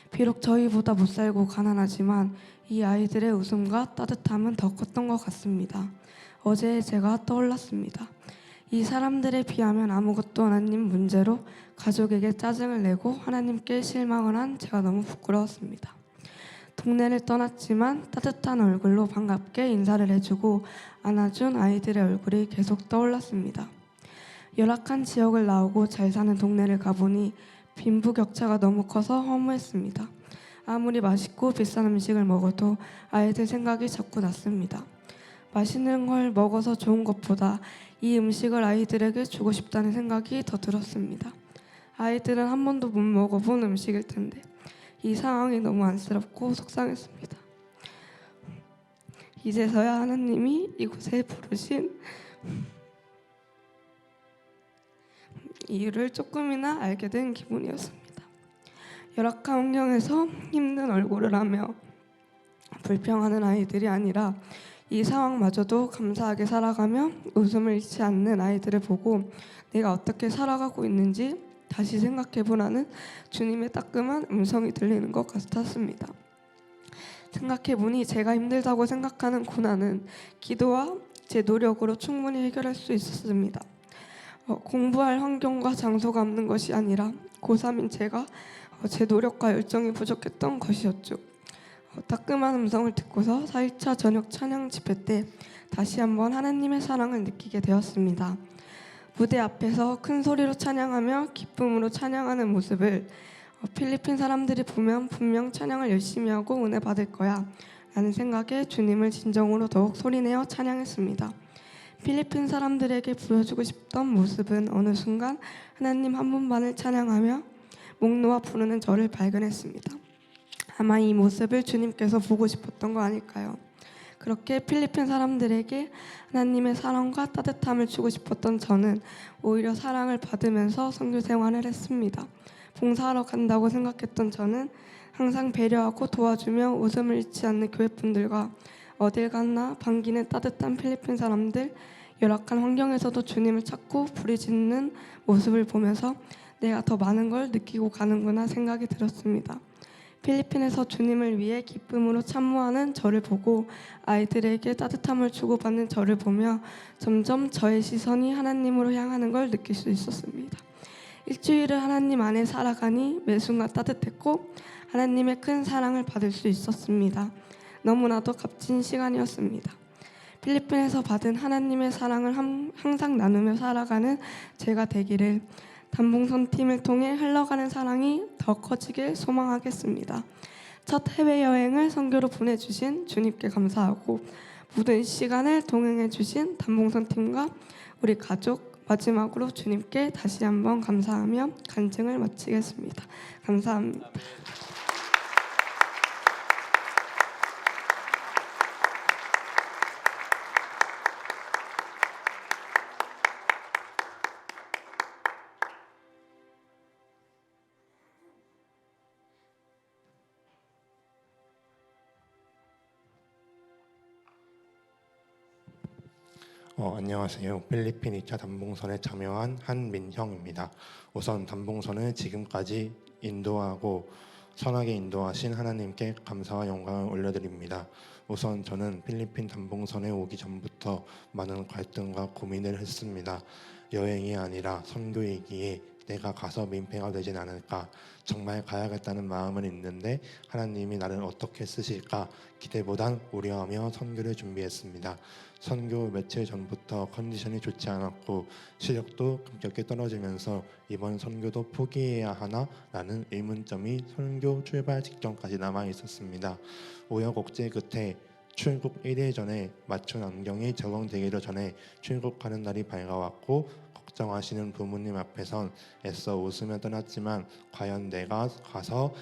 비록 저희보다 못 살고 가난하지만 이 아이들의 웃음과 따뜻함은 더 컸던 것 같습니다. 어제 제가 떠올랐습니다. 이 사람들에 비하면 아무것도 아닌 문제로 가족에게 짜증을 내고 하나님께 실망을 한 제가 너무 부끄러웠습니다. 동네를 떠났지만 따뜻한 얼굴로 반갑게 인사를 해주고 안아준 아이들의 얼굴이 계속 떠올랐습니다. 열악한 지역을 나오고 잘 사는 동네를 가보니 빈부격차가 너무 커서 허무했습니다. 아무리 맛있고 비싼 음식을 먹어도 아이들 생각이 자꾸 났습니다. 맛있는 걸 먹어서 좋은 것보다 이 음식을 아이들에게 주고 싶다는 생각이 더 들었습니다. 아이들은 한 번도 못 먹어본 음식일 텐데 이 상황이 너무 안쓰럽고 속상했습니다. 이제서야 하나님이 이곳에 부르신 이유를 조금이나 알게 된 기분이었습니다. 열악한 환경에서 힘든 얼굴을 하며 불평하는 아이들이 아니라 이 상황마저도 감사하게 살아가며 웃음을 잃지 않는 아이들을 보고 내가 어떻게 살아가고 있는지 다시 생각해보라는 주님의 따끔한 음성이 들리는 것 같았습니다. 생각해보니 제가 힘들다고 생각하는 고난은 기도와 제 노력으로 충분히 해결할 수 있었습니다. 공부할 환경과 장소가 없는 것이 아니라 고3인 제가 제 노력과 열정이 부족했던 것이었죠. 따끔한 음성을 듣고서 4일차 저녁 찬양 집회 때 다시 한번 하나님의 사랑을 느끼게 되었습니다. 무대 앞에서 큰 소리로 찬양하며 기쁨으로 찬양하는 모습을 필리핀 사람들이 보면 분명 찬양을 열심히 하고 은혜 받을 거야 라는 생각에 주님을 진정으로 더욱 소리내어 찬양했습니다. 필리핀 사람들에게 보여주고 싶던 모습은 어느 순간 하나님 한 분만을 찬양하며 목 놓아 부르는 저를 발견했습니다. 아마 이 모습을 주님께서 보고 싶었던 거 아닐까요? 그렇게 필리핀 사람들에게 하나님의 사랑과 따뜻함을 주고 싶었던 저는 오히려 사랑을 받으면서 선교 생활을 했습니다. 봉사하러 간다고 생각했던 저는 항상 배려하고 도와주며 웃음을 잃지 않는 교회분들과 어딜 갔나 반기는 따뜻한 필리핀 사람들, 열악한 환경에서도 주님을 찾고 부르짖는 모습을 보면서 내가 더 많은 걸 느끼고 가는구나 생각이 들었습니다. 필리핀에서 주님을 위해 기쁨으로 참모하는 저를 보고 아이들에게 따뜻함을 주고받는 저를 보며 점점 저의 시선이 하나님으로 향하는 걸 느낄 수 있었습니다. 일주일을 하나님 안에 살아가니 매 순간 따뜻했고 하나님의 큰 사랑을 받을 수 있었습니다. 너무나도 값진 시간이었습니다. 필리핀에서 받은 하나님의 사랑을 항상 나누며 살아가는 제가 되기를, 단봉선 팀을 통해 흘러가는 사랑이 더 커지길 소망하겠습니다. 첫 해외여행을 선교로 보내주신 주님께 감사하고 모든 시간을 동행해 주신 단봉선 팀과 우리 가족, 마지막으로 주님께 다시 한번 감사하며 간증을 마치겠습니다. 감사합니다. 안녕하세요. 필리핀 2차 단봉선에 참여한 한민형입니다. 우선 단봉선을 지금까지 인도하고 선하게 인도하신 하나님께 감사와 영광을 올려드립니다. 우선 저는 필리핀 단봉선에 오기 전부터 많은 갈등과 고민을 했습니다. 여행이 아니라 선교이기에 내가 가서 민폐가 되진 않을까, 정말 가야겠다는 마음은 있는데 하나님이 나를 어떻게 쓰실까 기대보단 우려하며 선교를 준비했습니다. 선교 며칠 전부터 컨디션이 좋지 않았고 시력도 급격히 떨어지면서 이번 선교도 포기해야 하나 라는 의문점이 선교 출발 직전까지 남아 있었습니다. 우여곡절 끝에 출국 1일 전에 맞춤 안경이 적용되기도 전에 출국하는 날이 밝아왔고 걱정하시는 부모님 앞에선 애써 웃으며 떠났지만 과연 내가 가서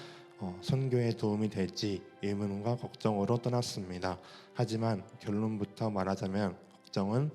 선교에 도움이 될지 의문과 걱정으로 떠났습니다. 하지만 결론부터 말하자면 걱정은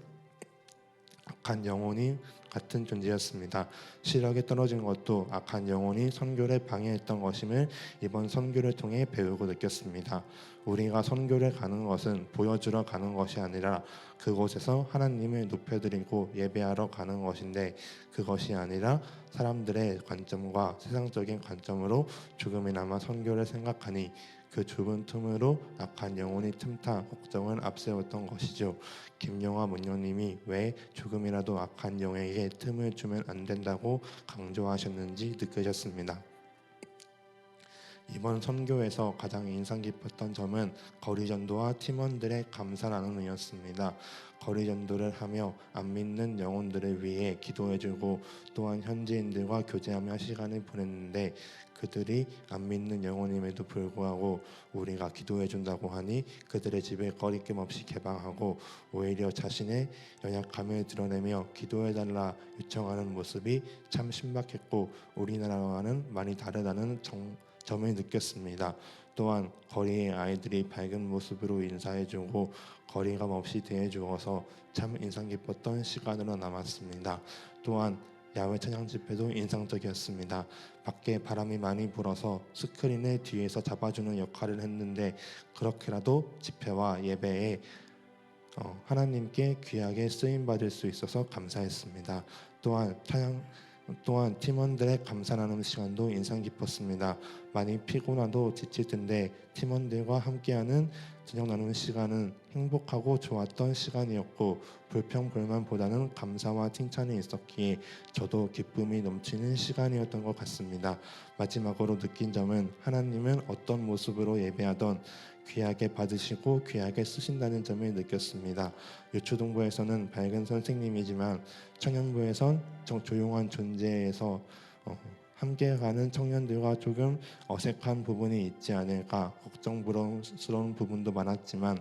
악한 영혼이 같은 존재였습니다. 시력이 떨어진 것도 악한 영혼이 선교를 방해했던 것임을 이번 선교를 통해 배우고 느꼈습니다. 우리가 선교를 가는 것은 보여주러 가는 것이 아니라 그곳에서 하나님을 높여드리고 예배하러 가는 것인데, 그것이 아니라 사람들의 관점과 세상적인 관점으로 조금이나마 선교를 생각하니 그 좁은 틈으로 악한 영혼이 틈타 걱정을 앞세웠던 것이죠. 김영화 문녀님이 왜 조금이라도 악한 영에게 틈을 주면 안 된다고 강조하셨는지 느껴졌습니다. 이번 선교에서 가장 인상 깊었던 점은 거리전도와 팀원들의 감사 나눔이었습니다. 거리전도를 하며 안 믿는 영혼들을 위해 기도해주고 또한 현지인들과 교제하며 시간을 보냈는데, 그들이 안 믿는 영혼임에도 불구하고 우리가 기도해준다고 하니 그들의 집을 거리낌 없이 개방하고 오히려 자신의 연약함을 드러내며 기도해달라 요청하는 모습이 참 신박했고 우리나라와는 많이 다르다는 점을 느꼈습니다. 또한 거리의 아이들이 밝은 모습으로 인사해주고 거리감 없이 대해주어서 참 인상 깊었던 시간으로 남았습니다. 또한 야외 찬양 집회도 인상적이었습니다. 밖에 바람이 많이 불어서 스크린을 뒤에서 잡아주는 역할을 했는데 그렇게라도 집회와 예배에 하나님께 귀하게 쓰임받을 수 있어서 감사했습니다. 또한 팀원들의 감사 나눔 시간도 인상 깊었습니다. 많이 피곤하도 지칠 텐데 팀원들과 함께하는 저녁 나누는 시간은 행복하고 좋았던 시간이었고 불평불만보다는 감사와 칭찬이 있었기에 저도 기쁨이 넘치는 시간이었던 것 같습니다. 마지막으로 느낀 점은 하나님은 어떤 모습으로 예배하던 귀하게 받으시고 귀하게 쓰신다는 점을 느꼈습니다. 유초동부에서는 밝은 선생님이지만 청년부에선 조용한 존재에서 함께 가는 청년들과 조금 어색한 부분이 있지 않을까 걱정스러운 부분도 많았지만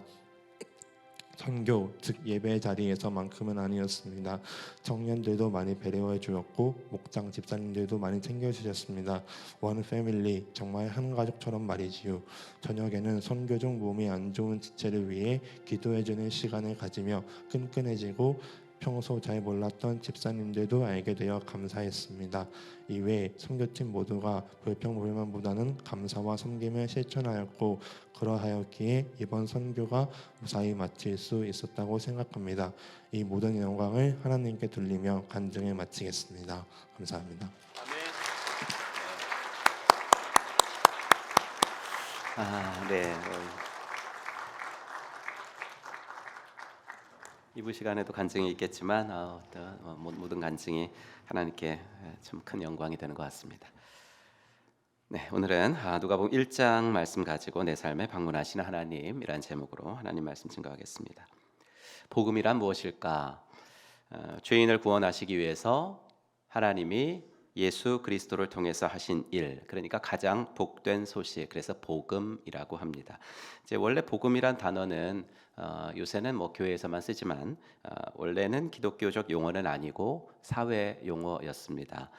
선교, 즉 예배 자리에서만큼은 아니었습니다. 청년들도 많이 배려해 주었고 목장 집사님들도 많이 챙겨주셨습니다. 원 패밀리, 정말 한 가족처럼 말이지요. 저녁에는 선교 중 몸이 안 좋은 지체를 위해 기도해주는 시간을 가지며 끈끈해지고 평소 잘 몰랐던 집사님들도 알게 되어 감사했습니다. 이외에 선교팀 모두가 불평불만보다는 감사와 섬김을 실천하였고 그러하였기에 이번 선교가 무사히 마칠 수 있었다고 생각합니다. 이 모든 영광을 하나님께 돌리며 간증을 마치겠습니다. 감사합니다. 네. 이부 시간에도 간증이 있겠지만 모든 간증이 하나님께 참 큰 영광이 되는 것 같습니다. 네, 오늘은 누가복음 1장 말씀 가지고 내 삶에 방문하시는 하나님이란 제목으로 하나님 말씀 증거하겠습니다. 복음이란 무엇일까? 죄인을 구원하시기 위해서 하나님이 예수 그리스도를 통해서 하신 일, 그러니까 가장 복된 소식, 그래서 복음이라고 합니다. 이제 원래 복음이란 단어는 요새는 뭐 교회에서만 쓰지만 원래는 기독교적 용어는 아니고 사회 용어였습니다.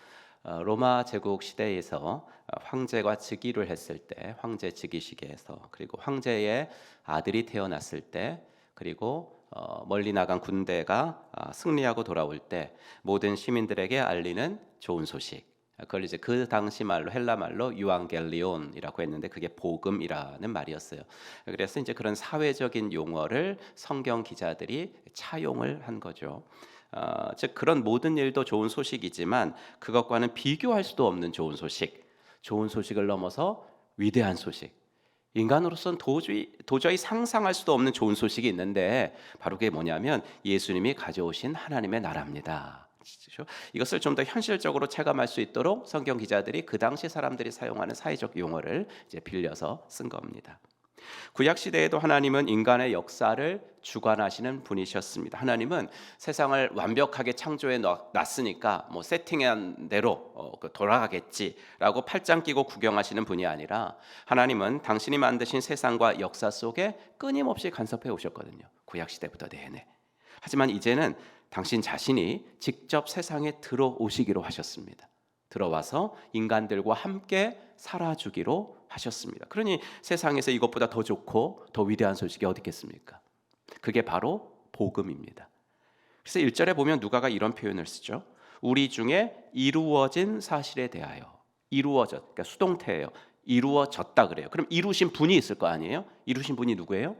로마 제국 시대에서 황제가 즉위를 했을 때, 황제 즉위식에서, 그리고 황제의 아들이 태어났을 때, 그리고 멀리 나간 군대가 승리하고 돌아올 때 모든 시민들에게 알리는 좋은 소식, 그걸 이제 그 당시 말로 헬라 말로 유앙겔리온이라고 했는데 그게 복음이라는 말이었어요. 그래서 이제 그런 사회적인 용어를 성경 기자들이 차용을 한 거죠. 즉 그런 모든 일도 좋은 소식이지만 그것과는 비교할 수도 없는 좋은 소식, 좋은 소식을 넘어서 위대한 소식, 인간으로서는 도저히 상상할 수도 없는 좋은 소식이 있는데 바로 그게 뭐냐면 예수님이 가져오신 하나님의 나라입니다. 이것을 좀 더 현실적으로 체감할 수 있도록 성경 기자들이 그 당시 사람들이 사용하는 사회적 용어를 이제 빌려서 쓴 겁니다. 구약 시대에도 하나님은 인간의 역사를 주관하시는 분이셨습니다. 하나님은 세상을 완벽하게 창조해 놨으니까 뭐 세팅한 대로 돌아가겠지라고 팔짱 끼고 구경하시는 분이 아니라 하나님은 당신이 만드신 세상과 역사 속에 끊임없이 간섭해 오셨거든요. 구약 시대부터 내내. 하지만 이제는 당신 자신이 직접 세상에 들어오시기로 하셨습니다. 들어와서 인간들과 함께 살아주기로 하셨습니다. 그러니 세상에서 이것보다 더 좋고 더 위대한 소식이 어디 있겠습니까? 그게 바로 복음입니다. 그래서 1절에 보면 누가가 이런 표현을 쓰죠. 우리 중에 이루어진 사실에 대하여. 이루어졌, 그러니까 수동태예요. 이루어졌다 그래요. 그럼 이루신 분이 있을 거 아니에요? 이루신 분이 누구예요?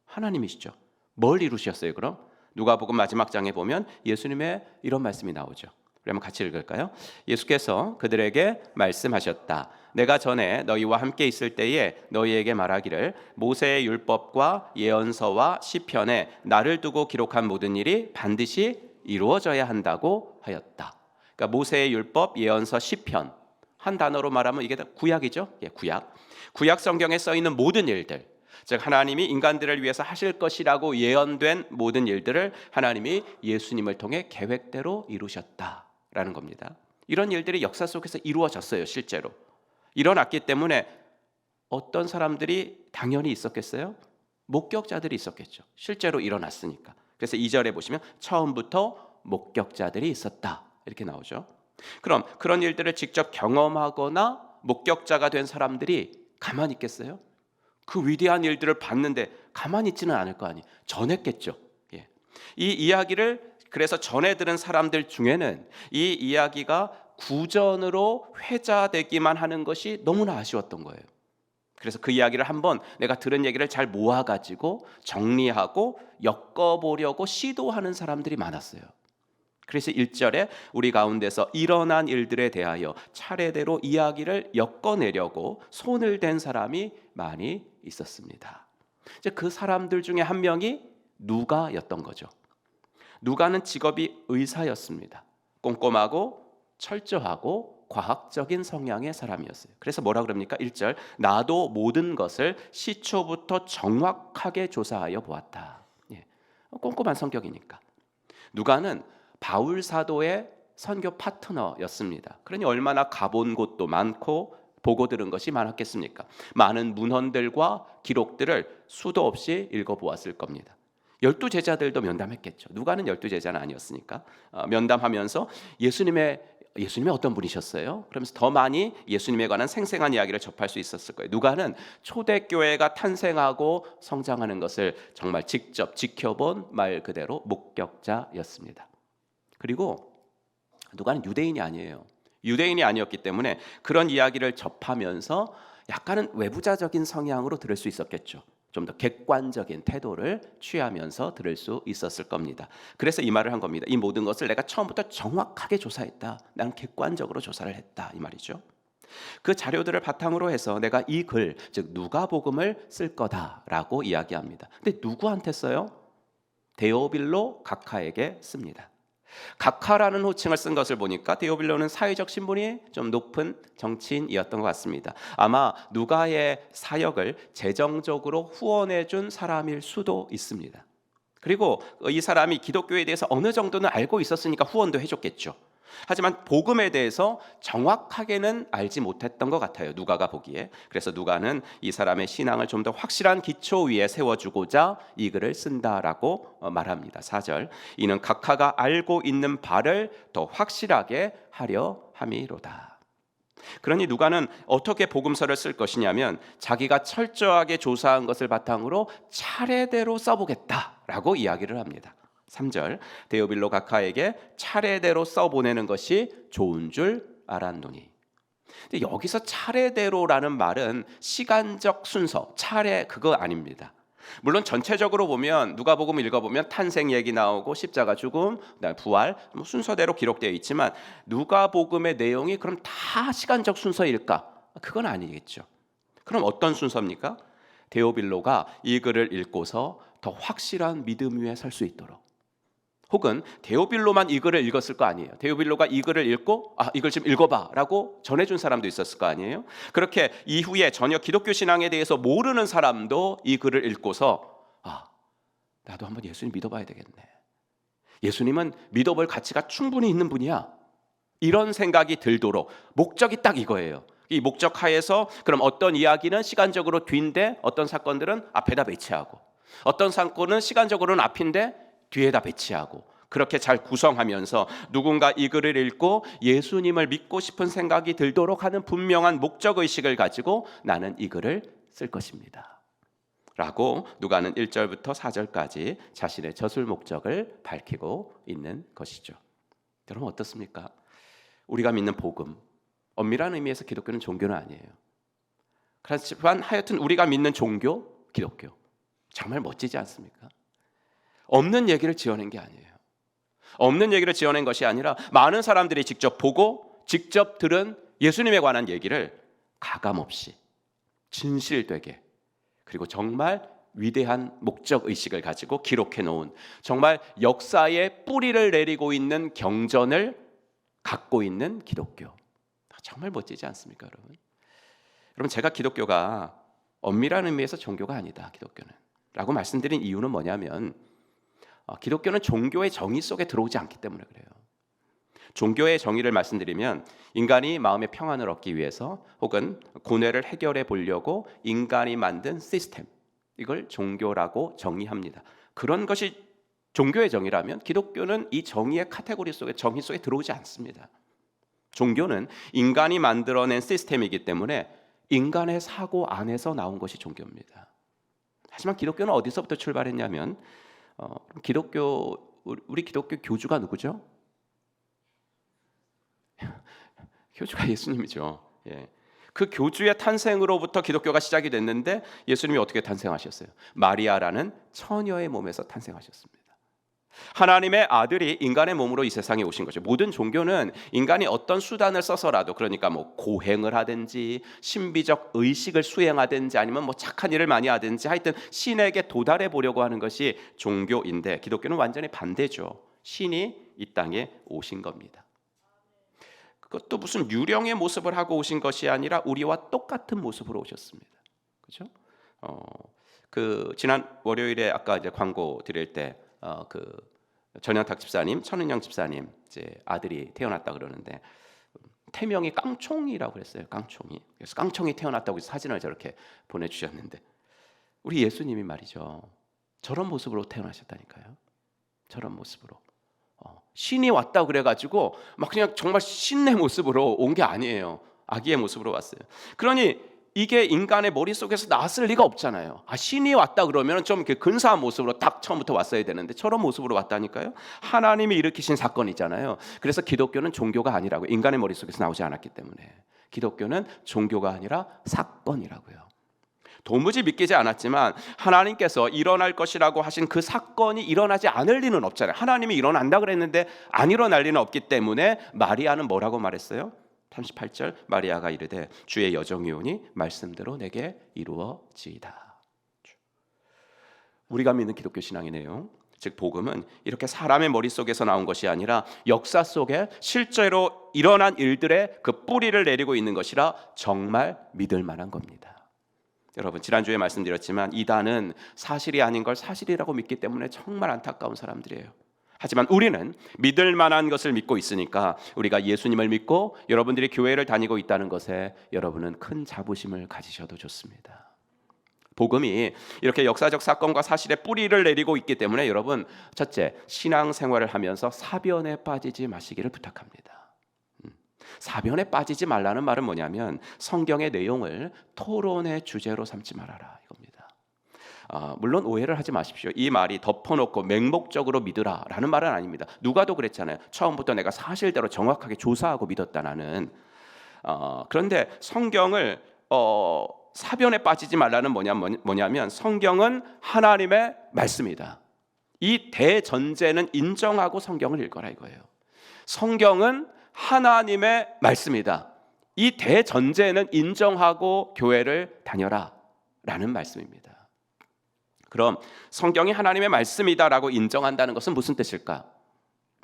하나님이시죠. 뭘 이루셨어요 그럼? 누가복음 마지막 장에 보면 예수님의 이런 말씀이 나오죠. 그러면 같이 읽을까요? 예수께서 그들에게 말씀하셨다. 내가 전에 너희와 함께 있을 때에 너희에게 말하기를 모세의 율법과 예언서와 시편에 나를 두고 기록한 모든 일이 반드시 이루어져야 한다고 하였다. 그러니까 모세의 율법, 예언서, 시편, 한 단어로 말하면 이게 다 구약이죠. 예, 구약 성경에 써 있는 모든 일들, 즉 하나님이 인간들을 위해서 하실 것이라고 예언된 모든 일들을 하나님이 예수님을 통해 계획대로 이루셨다라는 겁니다. 이런 일들이 역사 속에서 이루어졌어요. 실제로 일어났기 때문에 어떤 사람들이 당연히 있었겠어요? 목격자들이 있었겠죠. 실제로 일어났으니까. 그래서 2절에 보시면 처음부터 목격자들이 있었다 이렇게 나오죠. 그럼 그런 일들을 직접 경험하거나 목격자가 된 사람들이 가만히 있겠어요? 그 위대한 일들을 봤는데 가만히 있지는 않을 거 아니에요. 전했겠죠. 예. 이 이야기를 그래서 전해 들은 사람들 중에는 이 이야기가 구전으로 회자되기만 하는 것이 너무나 아쉬웠던 거예요. 그래서 그 이야기를 한번 내가 들은 얘기를 잘 모아가지고 정리하고 엮어보려고 시도하는 사람들이 많았어요. 그래서 1절에 우리 가운데서 일어난 일들에 대하여 차례대로 이야기를 엮어내려고 손을 댄 사람이 많이 있었습니다. 이제 그 사람들 중에 한 명이 누가였던 거죠. 누가는 직업이 의사였습니다. 꼼꼼하고 철저하고 과학적인 성향의 사람이었어요. 그래서 뭐라 그럽니까? 1절 나도 모든 것을 시초부터 정확하게 조사하여 보았다. 예. 꼼꼼한 성격이니까. 누가는 바울 사도의 선교 파트너였습니다. 그러니 얼마나 가본 곳도 많고 보고 들은 것이 많았겠습니까? 많은 문헌들과 기록들을 수도 없이 읽어보았을 겁니다. 12제자들도 면담했겠죠. 누가는 12제자는 아니었으니까 면담하면서 예수님의 예수님이 어떤 분이셨어요? 그러면서 더 많이 예수님에 관한 생생한 이야기를 접할 수 있었을 거예요. 누가는 초대교회가 탄생하고 성장하는 것을 정말 직접 지켜본 말 그대로 목격자였습니다. 그리고 누가는 유대인이 아니에요. 유대인이 아니었기 때문에 그런 이야기를 접하면서 약간은 외부자적인 성향으로 들을 수 있었겠죠. 좀 더 객관적인 태도를 취하면서 들을 수 있었을 겁니다. 그래서 이 말을 한 겁니다. 이 모든 것을 내가 처음부터 정확하게 조사했다. 나는 객관적으로 조사를 했다. 이 말이죠. 그 자료들을 바탕으로 해서 내가 이 글, 즉 누가복음을 쓸 거다라고 이야기합니다. 근데 누구한테 써요? 데오빌로 각하에게 씁니다. 각하라는 호칭을 쓴 것을 보니까 데오빌로는 사회적 신분이 좀 높은 정치인이었던 것 같습니다. 아마 누가의 사역을 재정적으로 후원해 준 사람일 수도 있습니다. 그리고 이 사람이 기독교에 대해서 어느 정도는 알고 있었으니까 후원도 해줬겠죠. 하지만 복음에 대해서 정확하게는 알지 못했던 것 같아요. 누가가 보기에. 그래서 누가는 이 사람의 신앙을 좀 더 확실한 기초 위에 세워주고자 이 글을 쓴다라고 말합니다. 4절, 이는 각하가 알고 있는 바를 더 확실하게 하려 함이로다. 그러니 누가는 어떻게 복음서를 쓸 것이냐면 자기가 철저하게 조사한 것을 바탕으로 차례대로 써보겠다라고 이야기를 합니다. 3절, 데오빌로 각하에게 차례대로 써보내는 것이 좋은 줄 알았노니. 근데 여기서 차례대로라는 말은 시간적 순서, 차례 그거 아닙니다. 물론 전체적으로 보면 누가복음 읽어보면 탄생 얘기 나오고 십자가 죽음, 그다음에 부활 순서대로 기록되어 있지만 누가복음의 내용이 그럼 다 시간적 순서일까? 그건 아니겠죠. 그럼 어떤 순서입니까? 데오빌로가 이 글을 읽고서 더 확실한 믿음 위에 설 수 있도록, 혹은 데오빌로만 이 글을 읽었을 거 아니에요. 데오빌로가 이 글을 읽고 이걸 좀 읽어봐 라고 전해준 사람도 있었을 거 아니에요. 그렇게 이후에 전혀 기독교 신앙에 대해서 모르는 사람도 이 글을 읽고서 나도 한번 예수님 믿어봐야 되겠네, 예수님은 믿어볼 가치가 충분히 있는 분이야, 이런 생각이 들도록 목적이 딱 이거예요. 이 목적 하에서 그럼 어떤 이야기는 시간적으로 뒤인데 어떤 사건들은 앞에다 배치하고, 어떤 사건은 시간적으로는 앞인데 뒤에다 배치하고, 그렇게 잘 구성하면서 누군가 이 글을 읽고 예수님을 믿고 싶은 생각이 들도록 하는 분명한 목적의식을 가지고 나는 이 글을 쓸 것입니다 라고 누가는 1절부터 4절까지 자신의 저술 목적을 밝히고 있는 것이죠. 여러분 어떻습니까? 우리가 믿는 복음, 엄밀한 의미에서 기독교는 종교는 아니에요. 그렇지만 하여튼 우리가 믿는 종교, 기독교 정말 멋지지 않습니까? 없는 얘기를 지어낸 게 아니에요. 없는 얘기를 지어낸 것이 아니라 많은 사람들이 직접 보고 직접 들은 예수님에 관한 얘기를 가감없이 진실되게, 그리고 정말 위대한 목적의식을 가지고 기록해 놓은, 정말 역사에 뿌리를 내리고 있는 경전을 갖고 있는 기독교, 정말 멋지지 않습니까, 여러분? 여러분, 제가 기독교가 엄밀한 의미에서 종교가 아니다, 기독교는 라고 말씀드린 이유는 뭐냐면 기독교는 종교의 정의 속에 들어오지 않기 때문에 그래요. 종교의 정의를 말씀드리면 인간이 마음의 평안을 얻기 위해서 혹은 고뇌를 해결해 보려고 인간이 만든 시스템, 이걸 종교라고 정의합니다. 그런 것이 종교의 정의라면 기독교는 이 정의의 카테고리 속에, 정의 속에 들어오지 않습니다. 종교는 인간이 만들어낸 시스템이기 때문에 인간의 사고 안에서 나온 것이 종교입니다. 하지만 기독교는 어디서부터 출발했냐면 우리 기독교 교주가 누구죠? 교주가 예수님이죠. 예. 그 교주의 탄생으로부터 기독교가 시작이 됐는데 예수님이 어떻게 탄생하셨어요? 마리아라는 처녀의 몸에서 탄생하셨습니다. 하나님의 아들이 인간의 몸으로 이 세상에 오신 거죠. 모든 종교는 인간이 어떤 수단을 써서라도, 그러니까 고행을 하든지 신비적 의식을 수행하든지 아니면 착한 일을 많이 하든지 하여튼 신에게 도달해 보려고 하는 것이 종교인데 기독교는 완전히 반대죠. 신이 이 땅에 오신 겁니다. 그것도 무슨 유령의 모습을 하고 오신 것이 아니라 우리와 똑같은 모습으로 오셨습니다. 그렇죠? 지난 월요일에 아까 이제 광고 드릴 때 전영탁 집사님, 천은영 집사님 이제 아들이 태어났다 그러는데 태명이 깡총이라고 그랬어요. 깡총이. 그래서 깡총이 태어났다고 해서 사진을 저렇게 보내주셨는데 우리 예수님이 말이죠, 저런 모습으로 태어나셨다니까요. 저런 모습으로 신이 왔다 그래가지고 막 그냥 정말 신의 모습으로 온 게 아니에요. 아기의 모습으로 왔어요. 그러니 이게 인간의 머릿속에서 나왔을 리가 없잖아요. 신이 왔다 그러면 좀 이렇게 근사한 모습으로 딱 처음부터 왔어야 되는데 저런 모습으로 왔다니까요. 하나님이 일으키신 사건이잖아요. 그래서 기독교는 종교가 아니라고, 인간의 머릿속에서 나오지 않았기 때문에. 기독교는 종교가 아니라 사건이라고요. 도무지 믿기지 않았지만 하나님께서 일어날 것이라고 하신 그 사건이 일어나지 않을 리는 없잖아요. 하나님이 일어난다 그랬는데 안 일어날 리는 없기 때문에 마리아는 뭐라고 말했어요? 38절, 마리아가 이르되 주의 여정이 오니 말씀대로 내게 이루어지이다. 우리가 믿는 기독교 신앙이네요. 즉 복음은 이렇게 사람의 머릿속에서 나온 것이 아니라 역사 속에 실제로 일어난 일들의 그 뿌리를 내리고 있는 것이라 정말 믿을 만한 겁니다. 여러분, 지난주에 말씀드렸지만 이단은 사실이 아닌 걸 사실이라고 믿기 때문에 정말 안타까운 사람들이에요. 하지만 우리는 믿을 만한 것을 믿고 있으니까 우리가 예수님을 믿고 여러분들이 교회를 다니고 있다는 것에 여러분은 큰 자부심을 가지셔도 좋습니다. 복음이 이렇게 역사적 사건과 사실의 뿌리를 내리고 있기 때문에 여러분, 첫째, 신앙생활을 하면서 사변에 빠지지 마시기를 부탁합니다. 사변에 빠지지 말라는 말은 뭐냐면 성경의 내용을 토론의 주제로 삼지 말아라 이겁니다. 물론 오해를 하지 마십시오. 이 말이 덮어놓고 맹목적으로 믿으라 라는 말은 아닙니다. 누가도 그랬잖아요. 처음부터 내가 사실대로 정확하게 조사하고 믿었다 나는. 그런데 성경을 사변에 빠지지 말라는 뭐냐면 성경은 하나님의 말씀이다. 이 대전제는 인정하고 성경을 읽어라 이거예요. 성경은 하나님의 말씀이다. 이 대전제는 인정하고 교회를 다녀라 라는 말씀입니다. 그럼 성경이 하나님의 말씀이다라고 인정한다는 것은 무슨 뜻일까?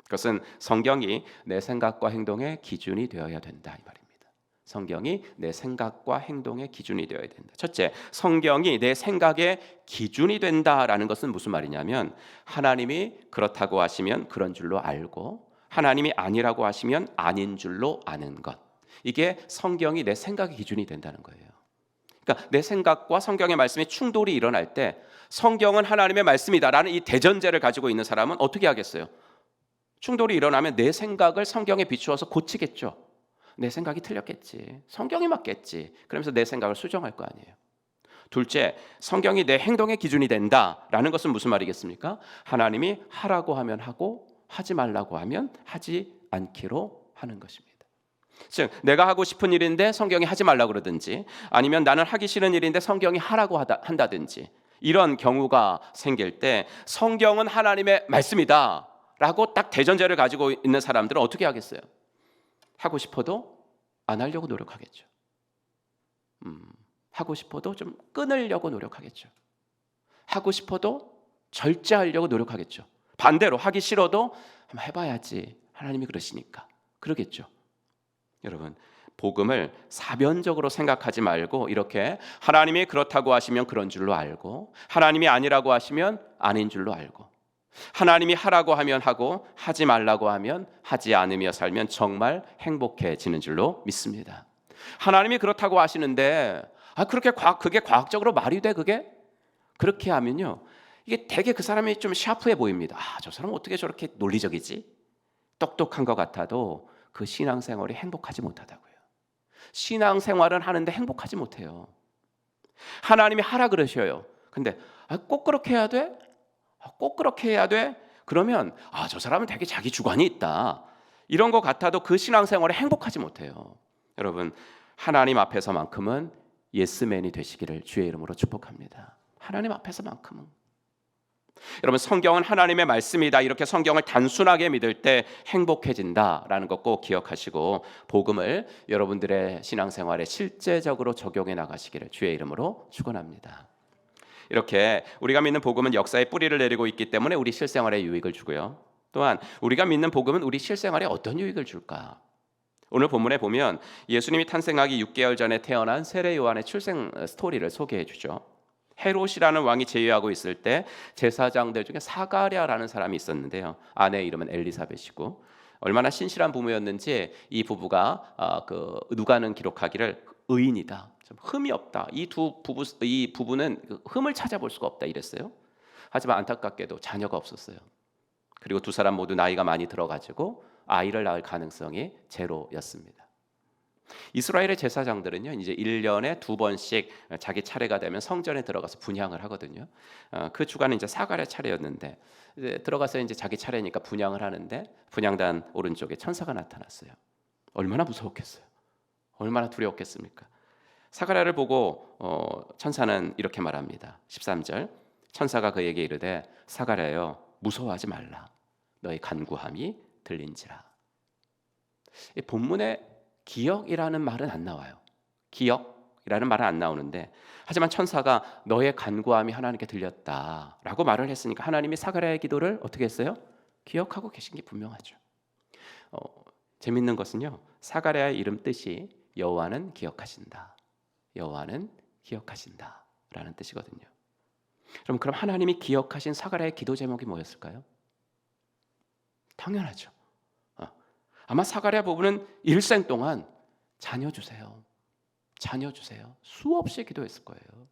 그것은 성경이 내 생각과 행동의 기준이 되어야 된다 이 말입니다. 성경이 내 생각과 행동의 기준이 되어야 된다. 첫째, 성경이 내 생각의 기준이 된다라는 것은 무슨 말이냐면 하나님이 그렇다고 하시면 그런 줄로 알고 하나님이 아니라고 하시면 아닌 줄로 아는 것. 이게 성경이 내 생각의 기준이 된다는 거예요. 그러니까 내 생각과 성경의 말씀이 충돌이 일어날 때 성경은 하나님의 말씀이다라는 이 대전제를 가지고 있는 사람은 어떻게 하겠어요? 충돌이 일어나면 내 생각을 성경에 비추어서 고치겠죠. 내 생각이 틀렸겠지. 성경이 맞겠지. 그러면서 내 생각을 수정할 거 아니에요. 둘째, 성경이 내 행동의 기준이 된다라는 것은 무슨 말이겠습니까? 하나님이 하라고 하면 하고 하지 말라고 하면 하지 않기로 하는 것입니다. 즉 내가 하고 싶은 일인데 성경이 하지 말라고 그러든지 아니면 나는 하기 싫은 일인데 성경이 하라고 한다든지 이런 경우가 생길 때 성경은 하나님의 말씀이다 라고 딱 대전제를 가지고 있는 사람들은 어떻게 하겠어요? 하고 싶어도 안 하려고 노력하겠죠. 하고 싶어도 좀 끊으려고 노력하겠죠. 하고 싶어도 절제하려고 노력하겠죠. 반대로 하기 싫어도 한번 해봐야지 하나님이 그러시니까 그러겠죠. 여러분, 복음을 사변적으로 생각하지 말고 이렇게 하나님이 그렇다고 하시면 그런 줄로 알고 하나님이 아니라고 하시면 아닌 줄로 알고 하나님이 하라고 하면 하고 하지 말라고 하면 하지 않으며 살면 정말 행복해지는 줄로 믿습니다. 하나님이 그렇다고 하시는데 그게 과학적으로 말이 돼 그게? 그렇게 하면요 이게 되게 그 사람이 좀 샤프해 보입니다. 저 사람은 어떻게 저렇게 논리적이지? 똑똑한 것 같아도 그 신앙생활이 행복하지 못하다고요. 신앙생활은 하는데 행복하지 못해요. 하나님이 하라 그러셔요. 근데 꼭 그렇게 해야 돼? 꼭 그렇게 해야 돼? 그러면 저 사람은 되게 자기 주관이 있다. 이런 것 같아도 그 신앙생활에 행복하지 못해요. 여러분, 하나님 앞에서만큼은 예스맨이 되시기를 주의 이름으로 축복합니다. 하나님 앞에서만큼은. 여러분, 성경은 하나님의 말씀이다. 이렇게 성경을 단순하게 믿을 때 행복해진다라는 것 꼭 기억하시고 복음을 여러분들의 신앙생활에 실제적으로 적용해 나가시기를 주의 이름으로 축원합니다. 이렇게 우리가 믿는 복음은 역사의 뿌리를 내리고 있기 때문에 우리 실생활에 유익을 주고요. 또한 우리가 믿는 복음은 우리 실생활에 어떤 유익을 줄까? 오늘 본문에 보면 예수님이 탄생하기 6개월 전에 태어난 세례 요한의 출생 스토리를 소개해 주죠. 헤롯이라는 왕이 제위하고 있을 때 제사장들 중에 사가랴라는 사람이 있었는데요. 아내의 이름은 엘리사벳이고 얼마나 신실한 부부였는지 이 부부가 누가는 기록하기를 의인이다, 좀 흠이 없다. 이 부부는 흠을 찾아볼 수가 없다 이랬어요. 하지만 안타깝게도 자녀가 없었어요. 그리고 두 사람 모두 나이가 많이 들어가지고 아이를 낳을 가능성이 제로였습니다. 이스라엘의 제사장들은요, 이제 1년에 2번씩 자기 차례가 되면 성전에 들어가서 분향을 하거든요. 그 주간은 이제 사가랴 차례였는데 이제 들어가서 이제 자기 차례니까 분향을 하는데 분향단 오른쪽에 천사가 나타났어요. 얼마나 무서웠겠어요. 얼마나 두려웠겠습니까? 사가랴를 보고 천사는 이렇게 말합니다. 13절 천사가 그에게 이르되 사가랴여 무서워하지 말라. 너의 간구함이 들린지라. 이 본문에 기억이라는 말은 안 나와요. 기억이라는 말은 안 나오는데 하지만 천사가 너의 간구함이 하나님께 들렸다라고 말을 했으니까 하나님이 사가랴의 기도를 어떻게 했어요? 기억하고 계신 게 분명하죠. 재밌는 것은요, 사가랴의 이름 뜻이 여호와는 기억하신다. 여호와는 기억하신다라는 뜻이거든요. 그럼 하나님이 기억하신 사가랴의 기도 제목이 뭐였을까요? 당연하죠. 아마 사가랴 부부는 일생 동안 자녀 주세요, 자녀 주세요 수없이 기도했을 거예요.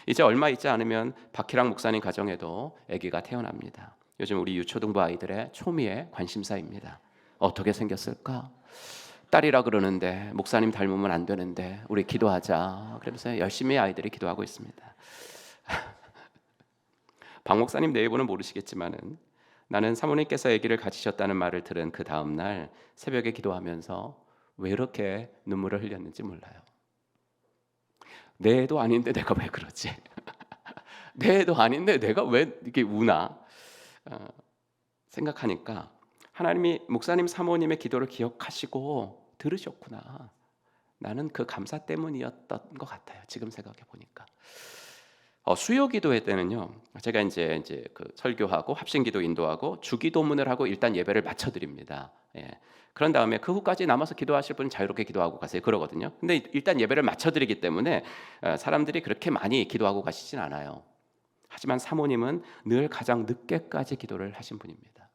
이제 얼마 있지 않으면 박희랑 목사님 가정에도 아기가 태어납니다. 요즘 우리 유초등부 아이들의 초미의 관심사입니다. 어떻게 생겼을까? 딸이라 그러는데 목사님 닮으면 안 되는데 우리 기도하자. 그러면서 열심히 아이들이 기도하고 있습니다. 박 목사님 내부는 모르시겠지만은 나는 사모님께서 아기를 가지셨다는 말을 들은 그 다음 날 새벽에 기도하면서 왜 이렇게 눈물을 흘렸는지 몰라요. 내 애도 아닌데 내가 왜 그러지? 내 애도 아닌데 내가 왜 이렇게 우나? 생각하니까 하나님이 목사님 사모님의 기도를 기억하시고 들으셨구나. 나는 그 감사 때문이었던 것 같아요. 지금 생각해 보니까. 수요 기도회 때는요, 제가 이제 그 설교하고 합심기도 인도하고 주기도문을 하고 일단 예배를 마쳐 드립니다. 예. 그런 다음에 그 후까지 남아서 기도하실 분은 자유롭게 기도하고 가세요. 그러거든요. 근데 일단 예배를 마쳐 드리기 때문에 사람들이 그렇게 많이 기도하고 가시진 않아요. 하지만 사모님은 늘 가장 늦게까지 기도를 하신 분입니다.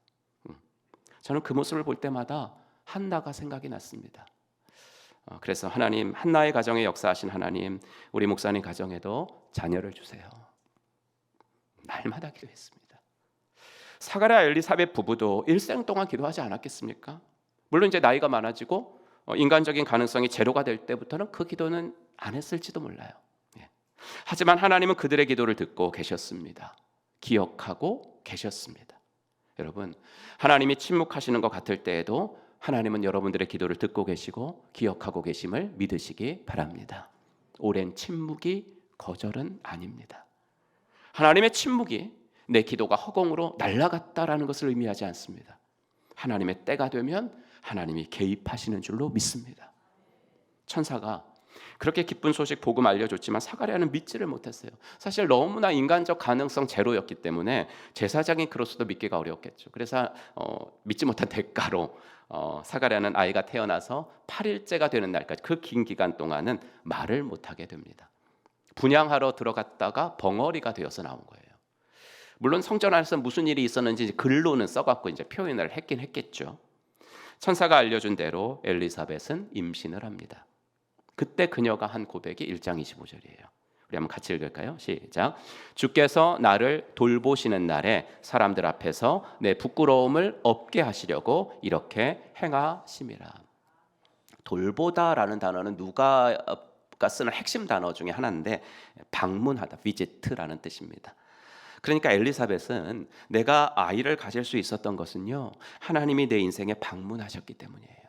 저는 그 모습을 볼 때마다 한나가 생각이 났습니다. 그래서 하나님, 한나의 가정에 역사하신 하나님, 우리 목사님 가정에도 자녀를 주세요. 날마다 기도했습니다. 사가랴 엘리사벳 부부도 일생 동안 기도하지 않았겠습니까? 물론 이제 나이가 많아지고 인간적인 가능성이 제로가 될 때부터는 그 기도는 안 했을지도 몰라요. 하지만 하나님은 그들의 기도를 듣고 계셨습니다. 기억하고 계셨습니다. 여러분, 하나님이 침묵하시는 것 같을 때에도 하나님은 여러분들의 기도를 듣고 계시고 기억하고 계심을 믿으시기 바랍니다. 오랜 침묵이 거절은 아닙니다. 하나님의 침묵이 내 기도가 허공으로 날아갔다라는 것을 의미하지 않습니다. 하나님의 때가 되면 하나님이 개입하시는 줄로 믿습니다. 천사가 그렇게 기쁜 소식 복음 알려줬지만 사가랴는 믿지를 못했어요. 사실 너무나 인간적 가능성 제로였기 때문에 제사장인 그로서도 믿기가 어려웠겠죠. 그래서 믿지 못한 대가로 사가랴는 아이가 태어나서 8일째가 되는 날까지 그 긴 기간 동안은 말을 못하게 됩니다. 분향하러 들어갔다가 벙어리가 되어서 나온 거예요. 물론 성전 안에서 무슨 일이 있었는지 글로는 써갖고 이제 표현을 했긴 했겠죠. 천사가 알려준 대로 엘리사벳은 임신을 합니다. 그때 그녀가 한 고백이 1장 25절이에요. 우리 한번 같이 읽을까요? 시작. 주께서 나를 돌보시는 날에 사람들 앞에서 내 부끄러움을 없게 하시려고 이렇게 행하심이라. 돌보다라는 단어는 누가가 쓰는 핵심 단어 중에 하나인데 방문하다, visit라는 뜻입니다. 그러니까 엘리사벳은 내가 아이를 가질 수 있었던 것은요, 하나님이 내 인생에 방문하셨기 때문이에요.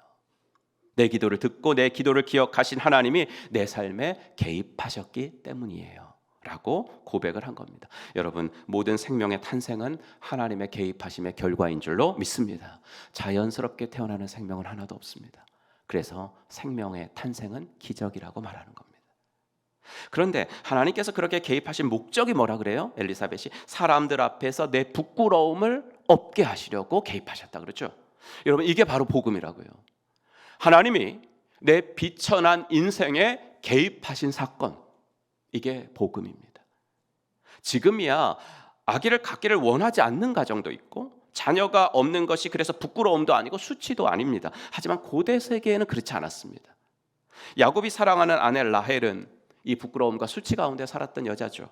내 기도를 듣고 내 기도를 기억하신 하나님이 내 삶에 개입하셨기 때문이에요 라고 고백을 한 겁니다. 여러분, 모든 생명의 탄생은 하나님의 개입하심의 결과인 줄로 믿습니다. 자연스럽게 태어나는 생명은 하나도 없습니다. 그래서 생명의 탄생은 기적이라고 말하는 겁니다. 그런데 하나님께서 그렇게 개입하신 목적이 뭐라 그래요? 엘리사벳이 사람들 앞에서 내 부끄러움을 없게 하시려고 개입하셨다 그렇죠? 여러분, 이게 바로 복음이라고요. 하나님이 내 비천한 인생에 개입하신 사건, 이게 복음입니다. 지금이야 아기를 갖기를 원하지 않는 가정도 있고 자녀가 없는 것이 그래서 부끄러움도 아니고 수치도 아닙니다. 하지만 고대 세계에는 그렇지 않았습니다. 야곱이 사랑하는 아내 라헬은 이 부끄러움과 수치 가운데 살았던 여자죠.